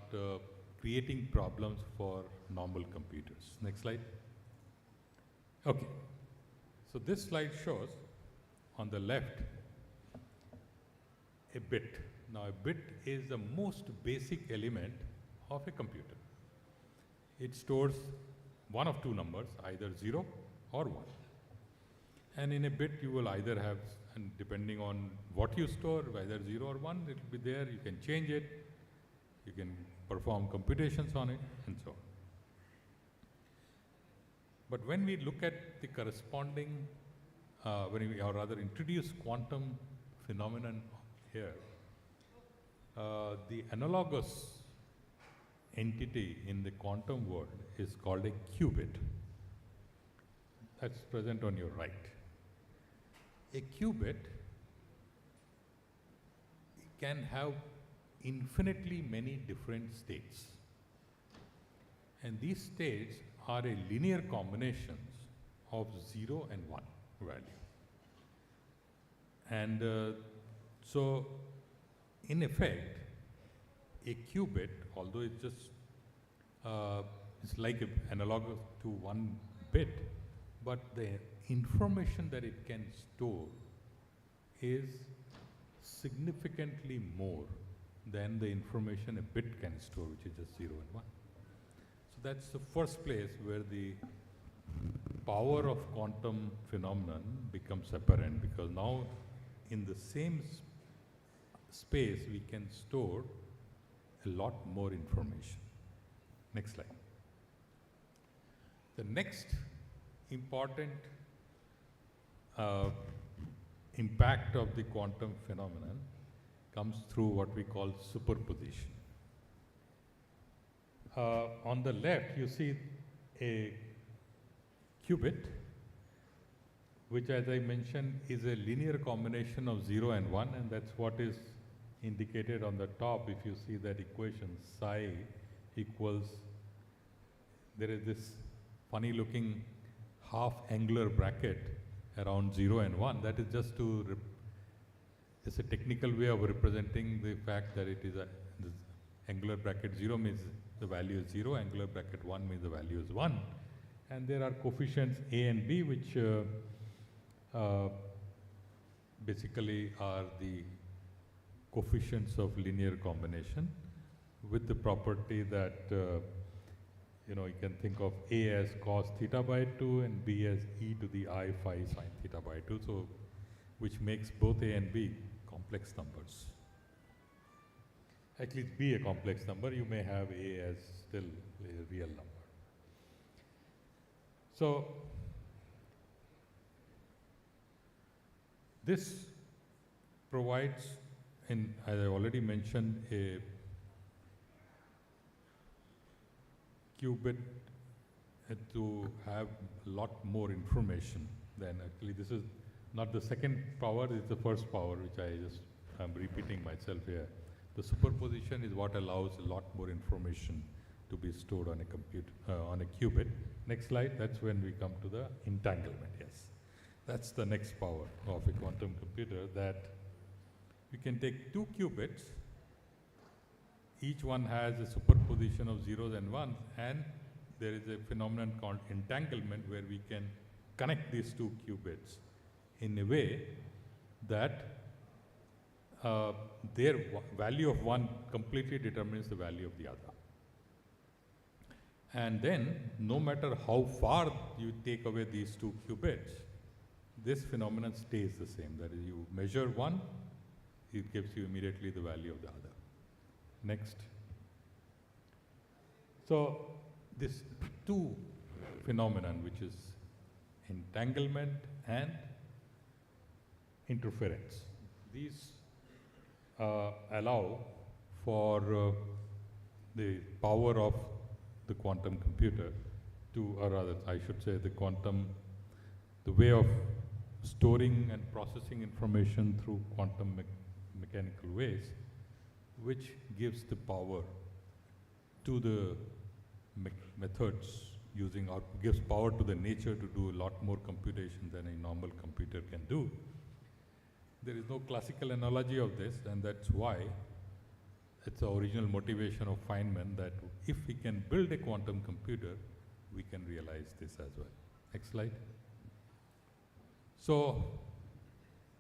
creating problems for normal computers. Next slide. Okay, so this slide shows on the left a bit. Now, a bit is the most basic element of a computer. It stores one of two numbers, either 0 or 1. And in a bit, you will either have, and depending on what you store, whether 0 or 1, it will be there. You can change it, you can perform computations on it, and so on. But when we look at the corresponding, when we, or rather introduce quantum phenomenon here, the analogous entity in the quantum world is called a qubit. That's present on your right. A qubit can have infinitely many different states. And these states are a linear combinations of 0 and 1 value. And so, in effect, a qubit, although it's just, it's like analogous to 1 bit, but the information that it can store is significantly more than the information a bit can store, which is just 0 and 1. So that's the first place where the power of quantum phenomenon becomes apparent, because now in the same space we can store a lot more information. Next slide. The next important impact of the quantum phenomenon comes through what we call superposition. On the left, you see a qubit, which, as I mentioned, is a linear combination of 0 and 1, and that's what is indicated on the top. If you see that equation, psi equals, there is this funny looking half angular bracket around 0 and 1. That is just to, it's a technical way of representing the fact that it is a, this angular bracket 0 means the value is 0, angular bracket 1 means the value is 1. And there are coefficients A and B, which basically are the coefficients of linear combination, with the property that you know, you can think of A as cos theta by 2 and B as e to the I phi sin theta by 2, so which makes both A and B complex numbers. At least B a complex number, you may have A as still a real number. So this provides, in, as I already mentioned, a qubit to have a lot more information than, actually this is not the second power, it's the first power, which I'm repeating myself here. The superposition is what allows a lot more information to be stored on a computer, on a qubit. Next slide, that's when we come to the entanglement, yes. That's the next power of a quantum computer, that we can take two qubits, each one has a superposition of zeros and ones, and there is a phenomenon called entanglement, where we can connect these two qubits in a way that their value of one completely determines the value of the other. And then, no matter how far you take away these two qubits, this phenomenon stays the same. That is, you measure one, it gives you immediately the value of the other. Next. So, this two phenomenon, which is entanglement and interference, these allow for the power of the quantum computer to, or rather I should say the quantum, the way of storing and processing information through quantum mechanical ways, which gives the power to the methods using, or gives power to the nature to do a lot more computation than a normal computer can do. There is no classical analogy of this, and that's why it's the original motivation of Feynman, that if we can build a quantum computer, we can realize this as well. Next slide. So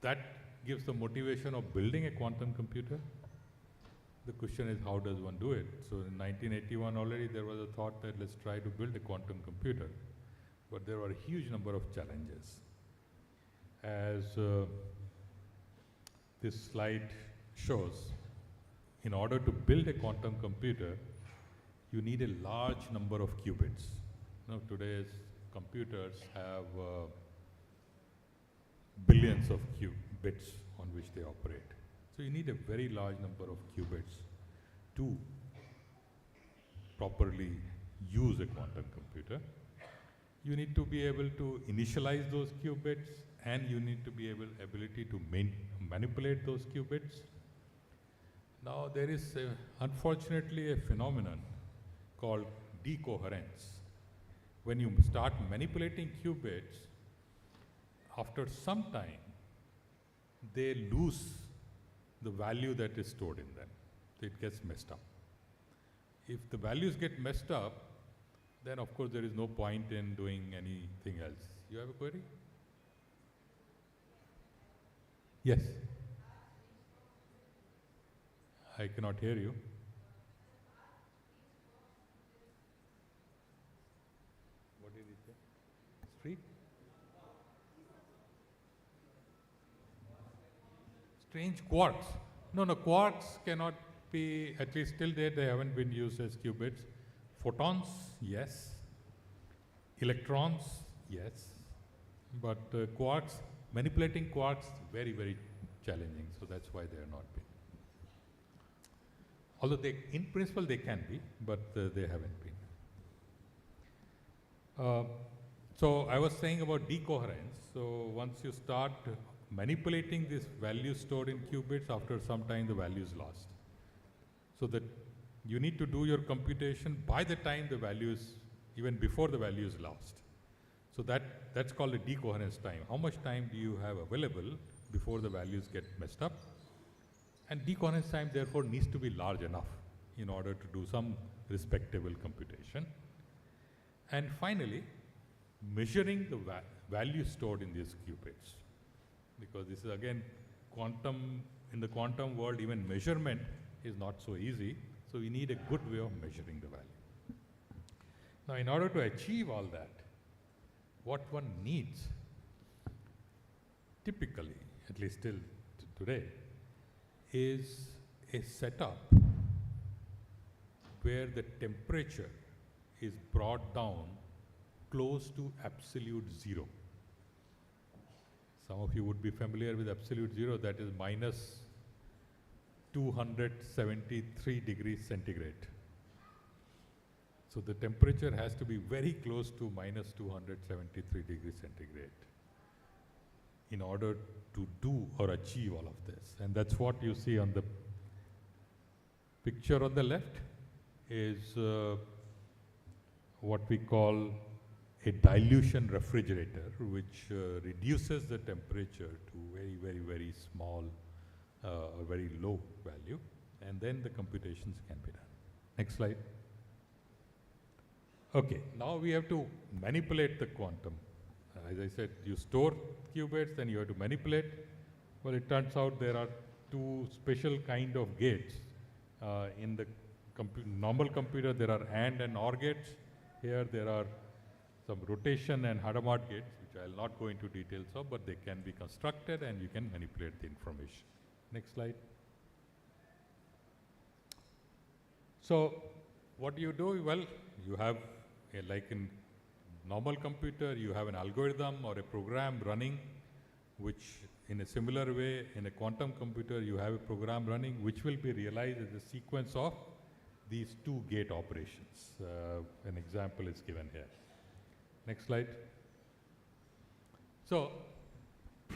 that gives the motivation of building a quantum computer. The question is, how does one do it? So in 1981 already there was a thought that let's try to build a quantum computer, but there were a huge number of challenges. As this slide shows, in order to build a quantum computer, you need a large number of qubits. Now, today's computers have billions of qubits on which they operate. So you need a very large number of qubits to properly use a quantum computer. You need to be able to initialize those qubits, and you need to be ability to manipulate those qubits. Now there is unfortunately a phenomenon called decoherence. When you start manipulating qubits, after some time, they lose the value that is stored in them. It gets messed up. If the values get messed up, then of course there is no point in doing anything else. You have a query? Yes. I cannot hear you. What did he say? Street? Strange quarks. No, quarks cannot be, at least till date, they haven't been used as qubits. Photons, yes. Electrons, yes. But quarks, manipulating quarks, very, very challenging. So that's why they are not been. Although they, in principle, they can be, but they haven't been. So I was saying about decoherence. So once you start manipulating this value stored in qubits, after some time the value is lost. So that you need to do your computation by the time the value is, even before the value is lost. So that's called a decoherence time. How much time do you have available before the values get messed up? And decoherence time therefore needs to be large enough in order to do some respectable computation. And finally, measuring the value stored in these qubits. Because this is again quantum, in the quantum world even measurement is not so easy, so we need a good way of measuring the value. Now in order to achieve all that, what one needs typically, at least till today, is a setup where the temperature is brought down close to absolute zero. Some of you would be familiar with absolute zero, that is minus 273 degrees centigrade. So the temperature has to be very close to minus 273 degrees centigrade in order to do or achieve all of this. And that's what you see on the picture on the left is what we call a dilution refrigerator, which reduces the temperature to very, very, very small, very low value, and then the computations can be done. Next slide. Okay, now we have to manipulate the quantum. As I said, you store qubits, then you have to manipulate. Well, it turns out there are two special kind of gates. In the normal computer, there are AND and OR gates. Here there are some rotation and Hadamard gates, which I will not go into details of, but they can be constructed and you can manipulate the information. Next slide. So what do you do? Well, you have, like in normal computer, you have an algorithm or a program running, which in a similar way, in a quantum computer, you have a program running, which will be realized as a sequence of these two gate operations. An example is given here. Next slide. So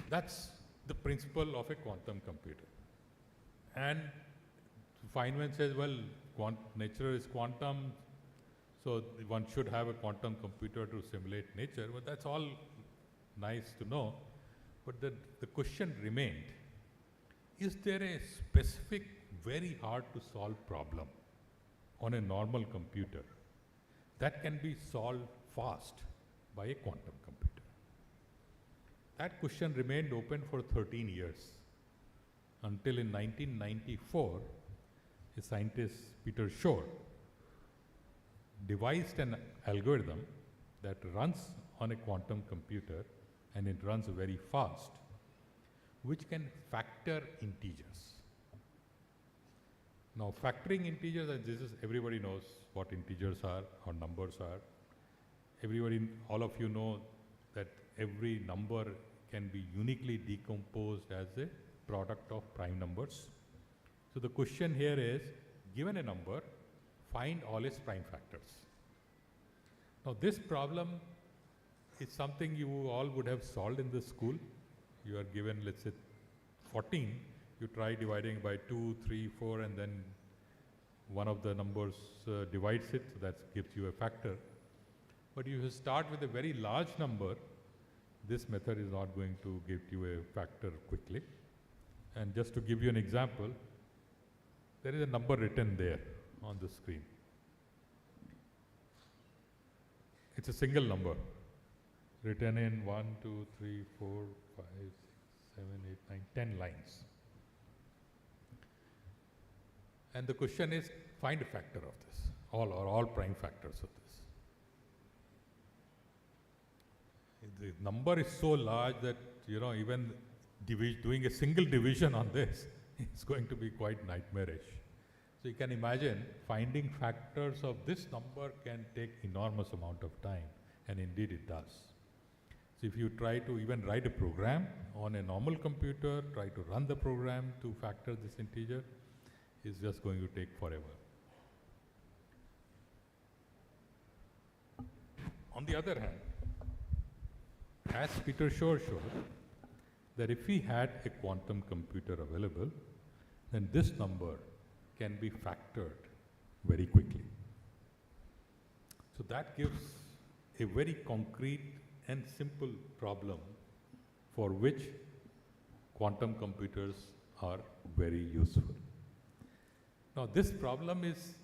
that's the principle of a quantum computer. And Feynman says, well, nature is quantum, so one should have a quantum computer to simulate nature. But that's all nice to know. But the question remained, is there a specific, very hard to solve problem on a normal computer that can be solved fast by a quantum computer? That question remained open for 13 years until in 1994 a scientist, Peter Shor, devised an algorithm that runs on a quantum computer, and it runs very fast, which can factor integers. Now, factoring integers, and this is, everybody knows what integers are or numbers are. Everybody, all of you know that every number can be uniquely decomposed as a product of prime numbers. So the question here is, given a number, find all its prime factors. Now this problem is something you all would have solved in the school. You are given, let's say, 14, you try dividing by 2, 3, 4, and then one of the numbers divides it, so that gives you a factor. But if you start with a very large number, this method is not going to give you a factor quickly. And just to give you an example, there is a number written there on the screen. It's a single number written in 1, 2, 3, 4, 5, 6, 7, 8, 9, 10 lines. And the question is, find a factor of this, all prime factors of this. The number is so large that, you know, even doing a single division on this is going to be quite nightmarish. So you can imagine finding factors of this number can take enormous amount of time, and indeed it does. So if you try to even write a program on a normal computer, try to run the program to factor this integer, it's just going to take forever. On the other hand, as Peter Shor showed, that if we had a quantum computer available, then this number can be factored very quickly. So that gives a very concrete and simple problem for which quantum computers are very useful. Now this problem is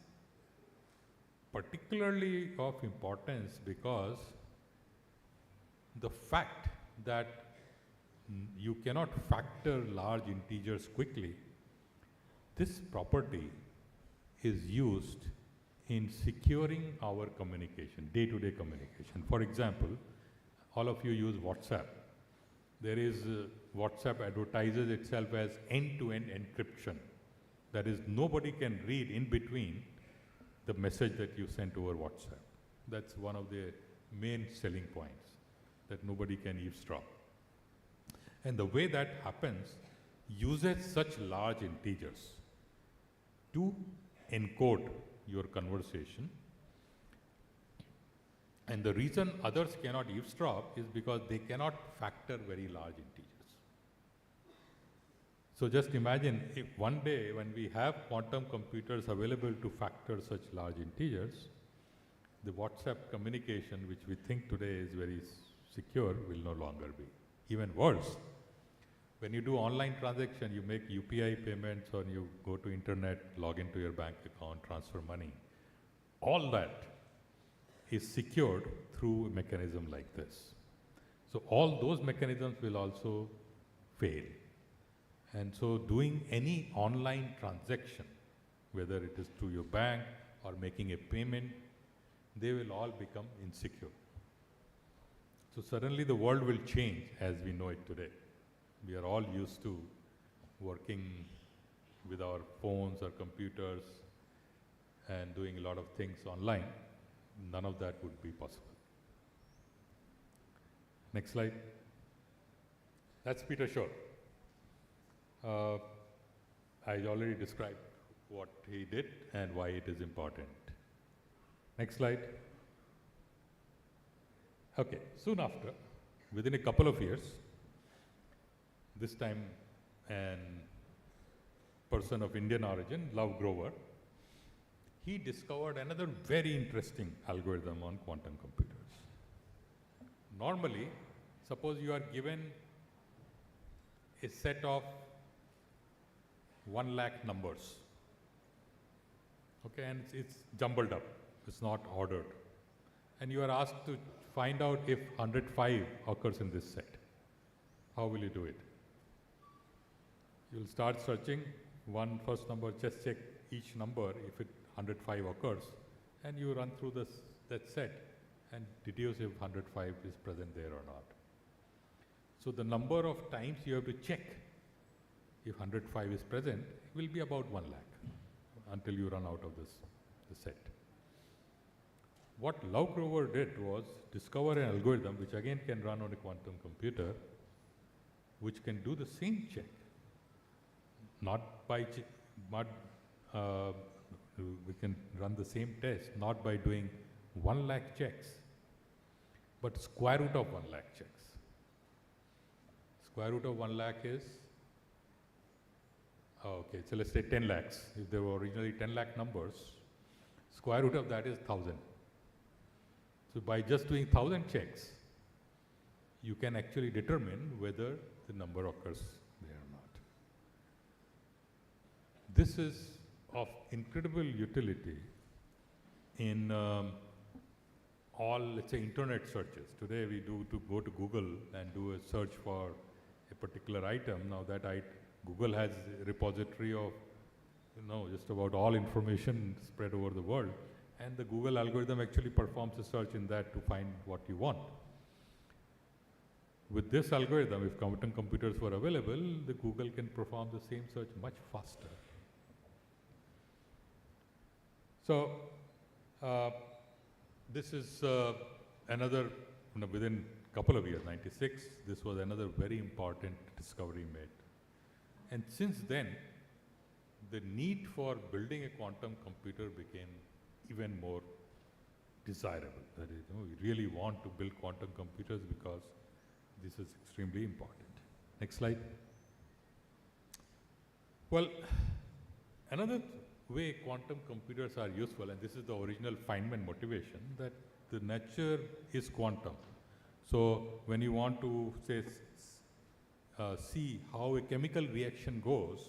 particularly of importance because the fact that you cannot factor large integers quickly, this property is used in securing our communication, day-to-day communication. For example, all of you use WhatsApp. There is WhatsApp advertises itself as end-to-end encryption. That is, nobody can read in between the message that you sent over WhatsApp. That's one of the main selling points, that nobody can eavesdrop. And the way that happens uses such large integers to encode your conversation. And the reason others cannot eavesdrop is because they cannot factor very large integers. So just imagine if one day when we have quantum computers available to factor such large integers, the WhatsApp communication, which we think today is very secure, will no longer be. Even worse, when you do online transaction, you make UPI payments or you go to internet, log into your bank account, transfer money. All that is secured through a mechanism like this. So all those mechanisms will also fail. And so doing any online transaction, whether it is through your bank or making a payment, they will all become insecure. So suddenly the world will change as we know it today. We are all used to working with our phones or computers and doing a lot of things online. None of that would be possible. Next slide. That's Peter Shor. I already described what he did and why it is important. Next slide. Okay, soon after, within a couple of years, this time an person of Indian origin, Love Grover, he discovered another very interesting algorithm on quantum computers. Normally, suppose you are given a set of 1 lakh numbers, okay, and it's jumbled up, it's not ordered, and you are asked to find out if 105 occurs in this set. How will you do it? You'll start searching first number, just check each number if 105 occurs, and you run through that set and deduce if 105 is present there or not. So the number of times you have to check if 105 is present will be about 1 lakh until you run out of the set. What Love Grover did was discover an algorithm which again can run on a quantum computer, which can do the same check, not by we can run the same test not by doing 1 lakh checks, but square root of 1 lakh checks. Square root of 1 lakh is, okay, so let's say 10 lakhs. If there were originally 10 lakh numbers, square root of that is 1000. So by just doing 1000 checks, you can actually determine whether the number occurs there or not. This is of incredible utility in all, let's say, internet searches. Today we do to go to Google and do a search for a particular item. Now that Google has a repository of, just about all information spread over the world, and the Google algorithm actually performs a search in that to find what you want. With this algorithm, if quantum computers were available, the Google can perform the same search much faster. So, this is another, within a couple of years, 96, this was another very important discovery made. And since then, the need for building a quantum computer became even more desirable. That is, we really want to build quantum computers because this is extremely important. Next slide. Well, another way quantum computers are useful, and this is the original Feynman motivation, that the nature is quantum. So when you want to say see how a chemical reaction goes,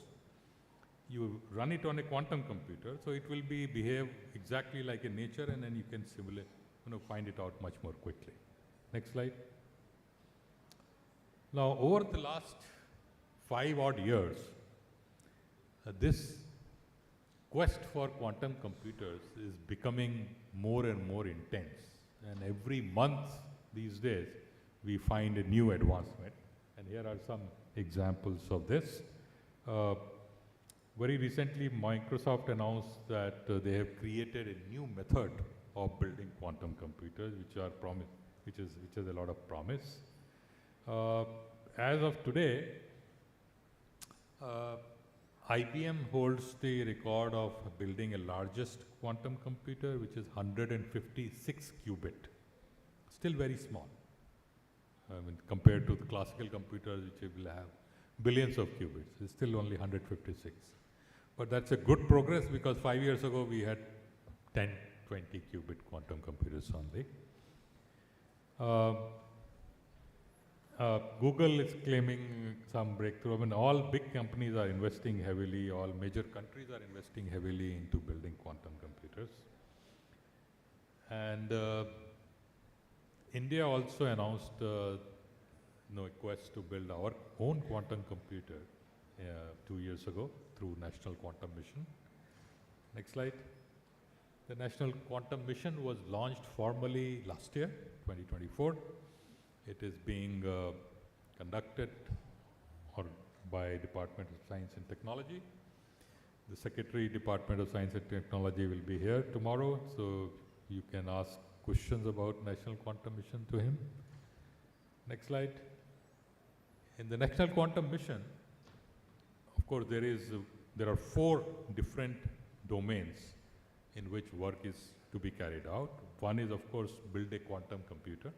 you run it on a quantum computer, so it will behave exactly like in nature, and then you can simulate, find it out much more quickly. Next slide. Now, over the last 5 odd years, this quest for quantum computers is becoming more and more intense. And every month these days, we find a new advancement. And here are some examples of this. Very recently, Microsoft announced that they have created a new method of building quantum computers, which has a lot of promise. As of today, IBM holds the record of building a largest quantum computer, which is 156 qubit. Still very small. Compared to the classical computers, which will have billions of qubits, it's still only 156. But that's a good progress because 5 years ago we had 10, 20 qubit quantum computers only. Google is claiming some breakthrough. All big companies are investing heavily, all major countries are investing heavily into building quantum computers. And India also announced a quest to build our own quantum computer 2 years ago through National Quantum Mission. Next slide. The National Quantum Mission was launched formally last year, 2024. It is being conducted by Department of Science and Technology. The Secretary, Department of Science and Technology will be here tomorrow, so you can ask questions about National Quantum Mission to him. Next slide. In the National Quantum Mission, of course, there are 4 different domains in which work is to be carried out. One is, of course, build a quantum computer.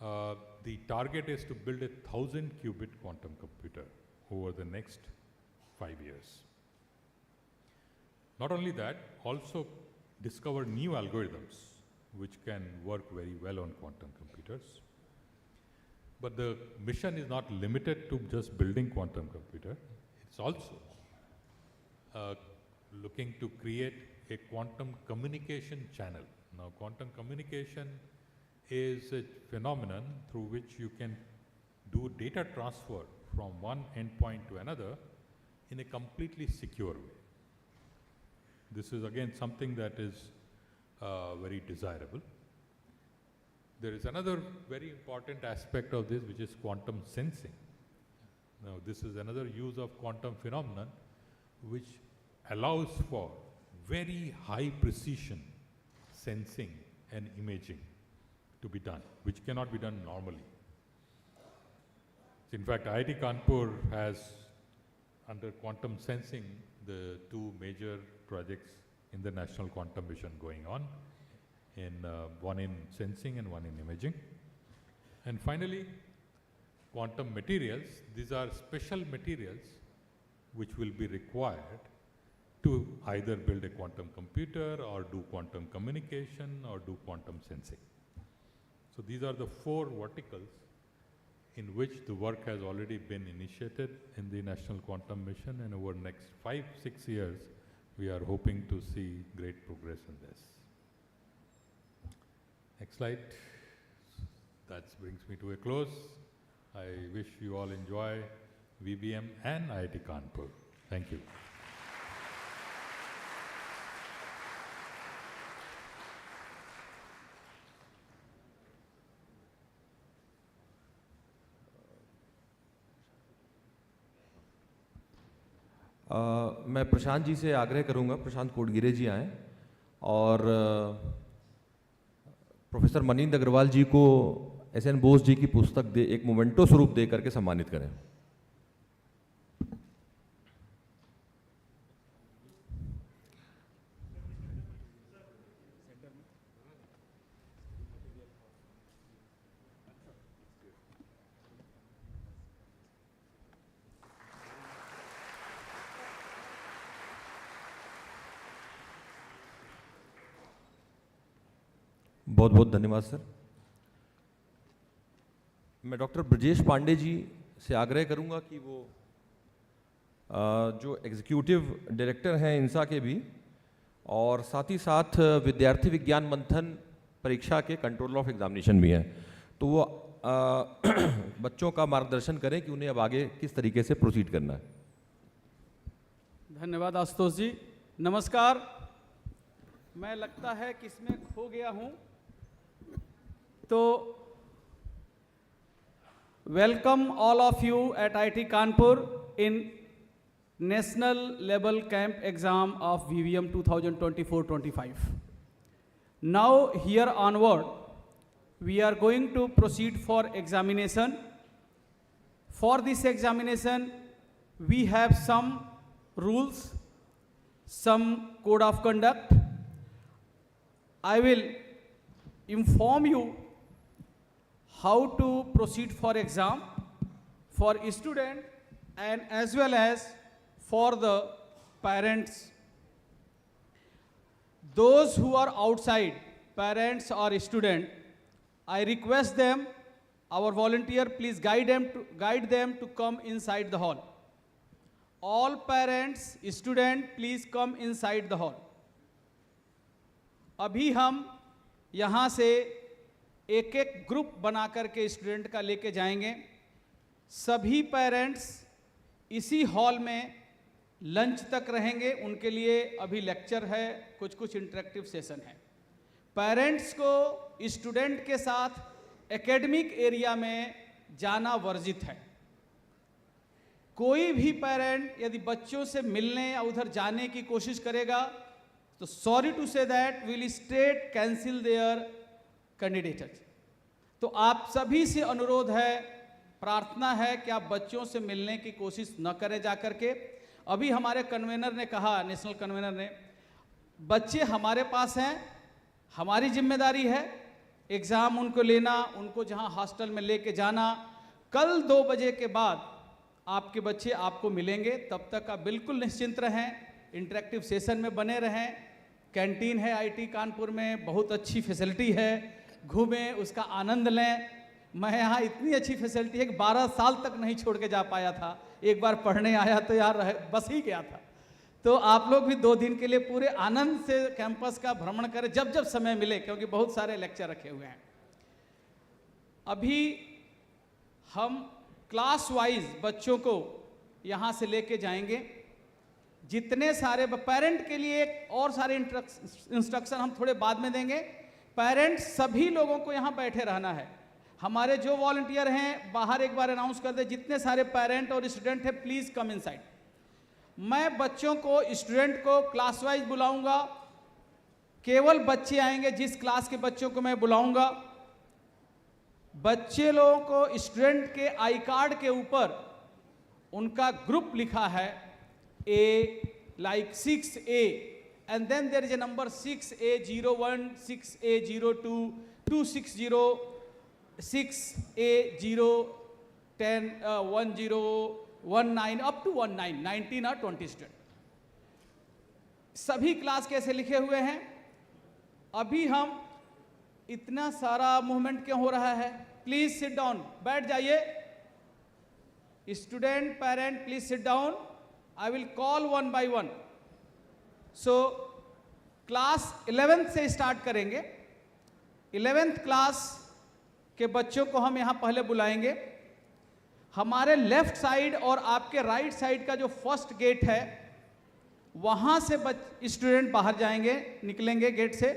The target is to build a 1000 qubit quantum computer over the next 5 years. Not only that, also discover new algorithms which can work very well on quantum computers. But the mission is not limited to just building quantum computer. It's also looking to create a quantum communication channel. Now, quantum communication is a phenomenon through which you can do data transfer from one endpoint to another in a completely secure way. This is again something that is very desirable. There is another very important aspect of this, which is quantum sensing. Now, this is another use of quantum phenomenon which allows for very high precision sensing and imaging to be done, which cannot be done normally. In fact, IIT Kanpur has, under quantum sensing, the two major projects in the National Quantum Mission going on, one in sensing and one in imaging. And finally, quantum materials. These are special materials which will be required to either build a quantum computer or do quantum communication or do quantum sensing. So these are the four verticals in which the work has already been initiated in the National Quantum Mission, and over the next 5-6 years, we are hoping to see great progress in this. Next slide. That brings me to a close. I wish you all enjoy VVM and IIT Kanpur. Thank you. मैं प्रशांत जी से आग्रह करूंगा, प्रशांत कोटगिरे जी आएँ और professor Manindra Agarwal जी को SN. Bose ji की पुस्तक एक मोमेंटो स्वरूप दे करके सम्मानित करें। बहुत बहुत धन्यवाद सर। मैं डॉक्टर ब्रजेश पांडे जी से आग्रह करूंगा कि वो जो एग्जीक्यूटिव डायरेक्टर हैं इंसा के भी, और साथ ही साथ विद्यार्थी विज्ञान मंथन परीक्षा के कंट्रोलर ऑफ एग्जामिनेशन भी हैं, तो वो बच्चों का मार्गदर्शन करें कि उन्हें अब आगे किस तरीके से प्रोसीड करना है। धन्यवाद आशुतोष जी। नमस्कार। मैं लगता है कि इसमें खो गया हूँ, तो welcome all of you at IIT Kanpur in national level camp exam of VVM 2024-25. Now here onward we are going to proceed for examination. For this examination we have some rules, some code of conduct. I will inform you how to proceed for exam for student and as well as for the parents. Those who are outside, parents or student, I request them, our volunteer, please guide them to come inside the hall. All parents, student, please come inside the hall. अभी हम यहाँ से एक एक group बना करके student का लेके जाएंगे। सभी पेरेंट्स इसी हॉल में लंच तक रहेंगे, उनके लिए अभी लेक्चर है, कुछ इंटरेक्टिव सेशन है। पेरेंट्स को स्टूडेंट के साथ एकेडमिक एरिया में जाना वर्जित है। कोई भी पेरेंट यदि बच्चों से मिलने या उधर जाने की कोशिश करेगा तो sorry to say that will straight cancel their candidate. तो आप सभी से अनुरोध है, प्रार्थना है कि आप बच्चों से मिलने की कोशिश न करें जा करके। अभी हमारे कन्वेनर ने कहा, नेशनल कन्वेनर ने, बच्चे हमारे पास हैं, हमारी जिम्मेदारी है एग्ज़ाम उनको लेना, उनको जहां हॉस्टल में लेके जाना। कल 2 बजे के बाद आपके बच्चे आपको मिलेंगे, तब तक आप बिल्कुल निश्चिंत रहें, इंटरेक्टिव सेशन में बने रहें। कैंटीन है IIT कानपुर में, बहुत अच्छी फैसिलिटी है, घूमें, उसका आनंद लें। मैं यहाँ इतनी अच्छी फैसिलिटी है कि 12 साल तक नहीं छोड़ के जा पाया था। एक बार पढ़ने आया तो यार बस ही गया था। तो आप लोग भी 2 दिन के लिए पूरे आनंद से कैंपस का भ्रमण करें जब जब समय मिले, क्योंकि बहुत सारे लेक्चर रखे हुए हैं। अभी हम क्लास वाइज बच्चों को यहाँ से लेके जाएंगे। जितने सारे पेरेंट के लिए एक और सारे इंस्ट्रक्शन हम थोड़े बाद में देंगे। पेरेंट्स सभी लोगों को यहाँ बैठे रहना है। हमारे जो वॉलंटियर हैं बाहर एक बार अनाउंस कर दे, जितने सारे पेरेंट और स्टूडेंट हैं प्लीज कम इनसाइड। मैं बच्चों को, स्टूडेंट को क्लास वाइज बुलाऊंगा, केवल बच्चे आएंगे जिस क्लास के बच्चों को मैं बुलाऊंगा। बच्चे लोगों को स्टूडेंट के आई कार्ड के ऊपर उनका ग्रुप लिखा है, A like 6A, and then there is a number 6A01, 6A02, 260, 6A010, 1019 up to 19 or 20 student. सभी क्लास कैसे लिखे हुए हैं। अभी हम इतना सारा मूवमेंट क्यों हो रहा है? प्लीज सिट डाउन, बैठ जाइए। Student, parent, please sit down. I will call one by one. So class 11th से स्टार्ट करेंगे। 11th क्लास के बच्चों को हम यहाँ पहले बुलाएंगे। हमारे लेफ्ट साइड और आपके राइट साइड का जो फर्स्ट गेट है वहाँ से स्टूडेंट बाहर जाएंगे, निकलेंगे गेट से।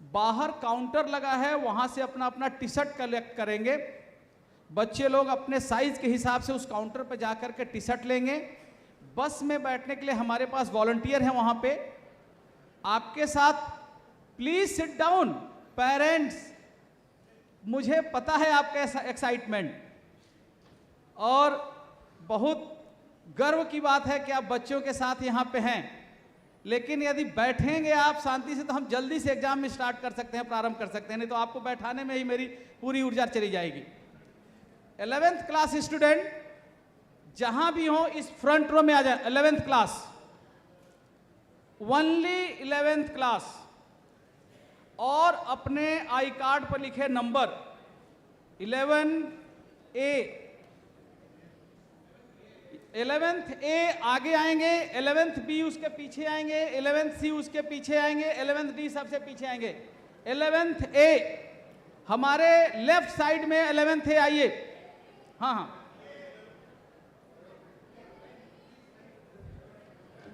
बाहर काउंटर लगा है, वहाँ से अपना अपना टी शर्ट कलेक्ट करेंगे। बच्चे लोग अपने साइज के हिसाब से उस काउंटर पर जाकर के टी शर्ट लेंगे। बस में बैठने के लिए हमारे पास वॉलंटियर हैं वहां पे आपके साथ। Please sit down. पेरेंट्स, मुझे पता है आपका एक्साइटमेंट और बहुत गर्व की बात है कि आप बच्चों के साथ यहां पे हैं, लेकिन यदि बैठेंगे आप शांति से तो हम जल्दी से एग्जाम में स्टार्ट कर सकते हैं, प्रारंभ कर सकते हैं, नहीं तो आपको बैठाने में ही मेरी पूरी ऊर्जा चली जाएगी। 11th क्लास स्टूडेंट जहां भी हो इस फ्रंट रो में आ जाए। 11th class, only 11th class, और अपने आई कार्ड पर लिखे नंबर 11A। 11th A आगे आएंगे, 11th B उसके पीछे आएंगे, 11th C उसके पीछे आएंगे, 11th D सबसे पीछे आएंगे। 11th A हमारे लेफ्ट साइड में 11th A आइए। हाँ हाँ,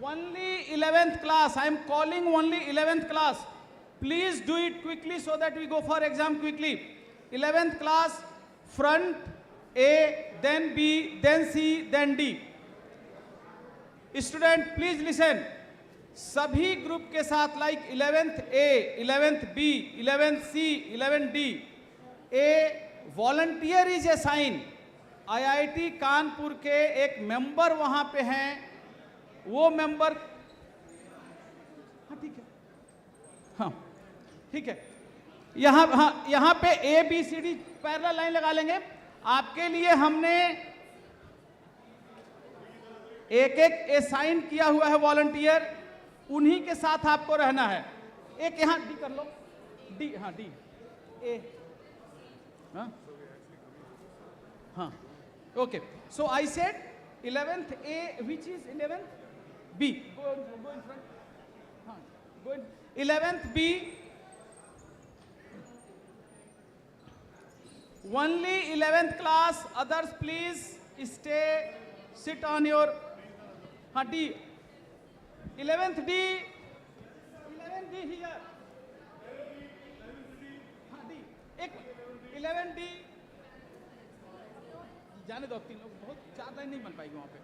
only 11th class, I am calling only 11th class, please do it quickly so that we go for exam quickly। 11th class, front A, then B, then C, then D। Student please listen, सभी group के साथ like 11th A, 11th B, 11th C, 11th D, a volunteer is assigned। IIT Kanpur के एक member वहां पे हैं, वो member, हाँ ठीक है, हाँ ठीक है, यहाँ पे ABCD पैरेलल लाइन लगा लेंगे। आपके लिए हमने एक एक असाइन किया हुआ है वॉलंटियर, उन्हीं के साथ आपको रहना है। एक यहाँ डी कर लो, डी, हाँ डी ए, हाँ हाँ okay. So I said 11th A, which is 11th B, go in front, हाँ go in 11th B, only 11th class, others please stay, sit on your, हाँ D, 11th D, 11th D here, हाँ D, एक 11th D, जाने दो, तीन लोग, बहुत चार लाइन नहीं बन पाएगी वहाँ पे।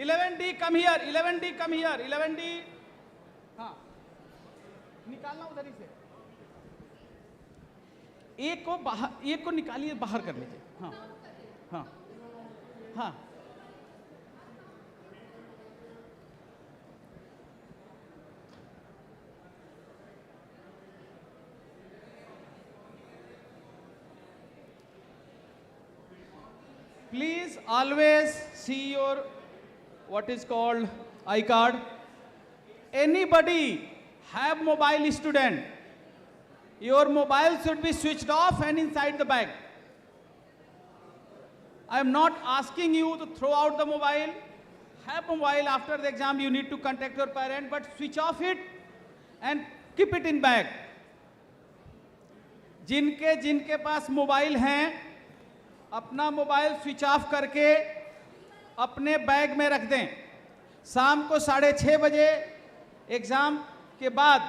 11th D come here, 11th D come here, 11th D, हाँ निकालना उधर ही से, एक को बाहर, एक को निकालिए, बाहर कर लीजिए, हाँ हाँ हाँ। Please always see your what is called I-card. Anybody have mobile student, your mobile should be switched off and inside the bag. I am not asking you to throw out the mobile. Have mobile, after the exam you need to contact your parent, but switch off it and keep it in bag. जिनके पास mobile हैं, अपना mobile switch off करके अपने bag में रख दें। शाम को 6:30 बजे एग्जाम के बाद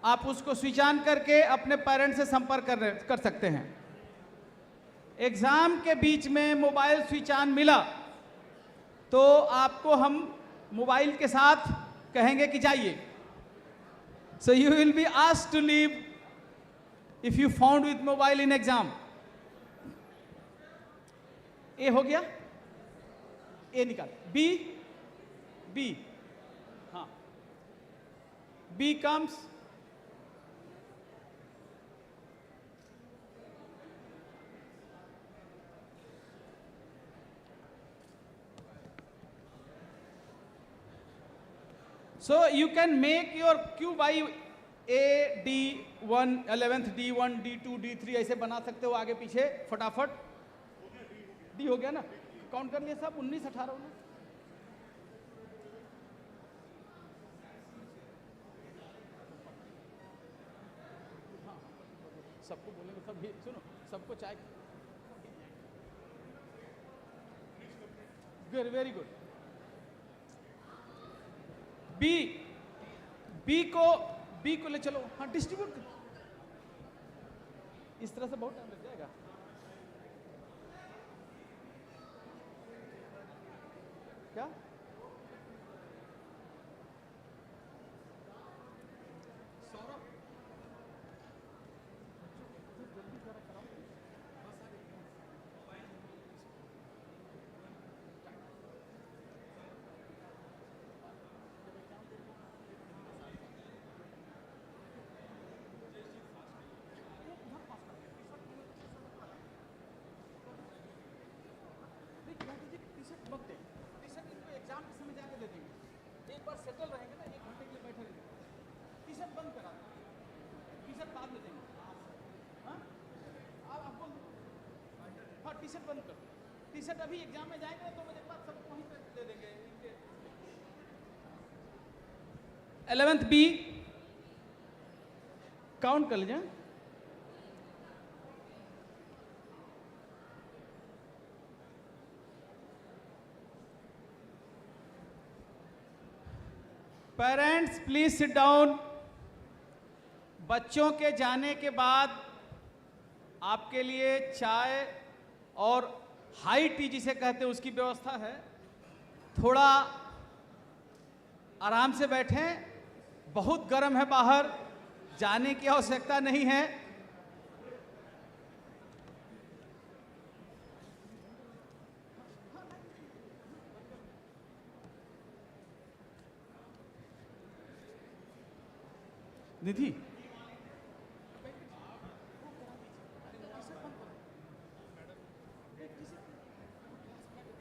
आप उसको स्विच ऑन करके अपने पेरेंट्स से संपर्क कर सकते हैं। एग्जाम के बीच में मोबाइल स्विच ऑन मिला तो आपको हम मोबाइल के साथ कहेंगे कि जाइए। So you will be asked to leave if you found with mobile in exam. A हो गया, ए निकाल। बी, बी, हाँ, B comes so you can make your Q by A, D1, 11th, D1, D2, D3 ऐसे बना सकते हो आगे पीछे फटाफट। डी हो गया ना, काउंट कर लिया सब, 19, 18, 19। सबको बोलेंगे, सब सुनो, सबको चाय। Very good. बी, बी को ले चलो, हाँ डिस्ट्रीब्यूट कर। इस तरह से बहुत टाइम लग जाएगा। क्या सौरभ, जल्दी जरा कराओ। एग्जाम के समय जाके दे देंगे, एक बार सेटल रहेंगे ना, 1 घंटे के लिए बैठे रहेंगे। टी शर्ट बंद करा, टी शर्ट बाद में देंगे। हाँ आप बोल, हाँ टी शर्ट बंद कर। टी शर्ट अभी एग्जाम में जाएंगे ना 2 बजे बाद सबको वहीं पे दे देंगे। 11th बी काउंट कर लीजिए। Parents please sit down. बच्चों के जाने के बाद आपके लिए चाय और हाई टी जिसे कहते हैं उसकी व्यवस्था है। थोड़ा आराम से बैठें, बहुत गर्म है बाहर, जाने की आवश्यकता नहीं है। निधि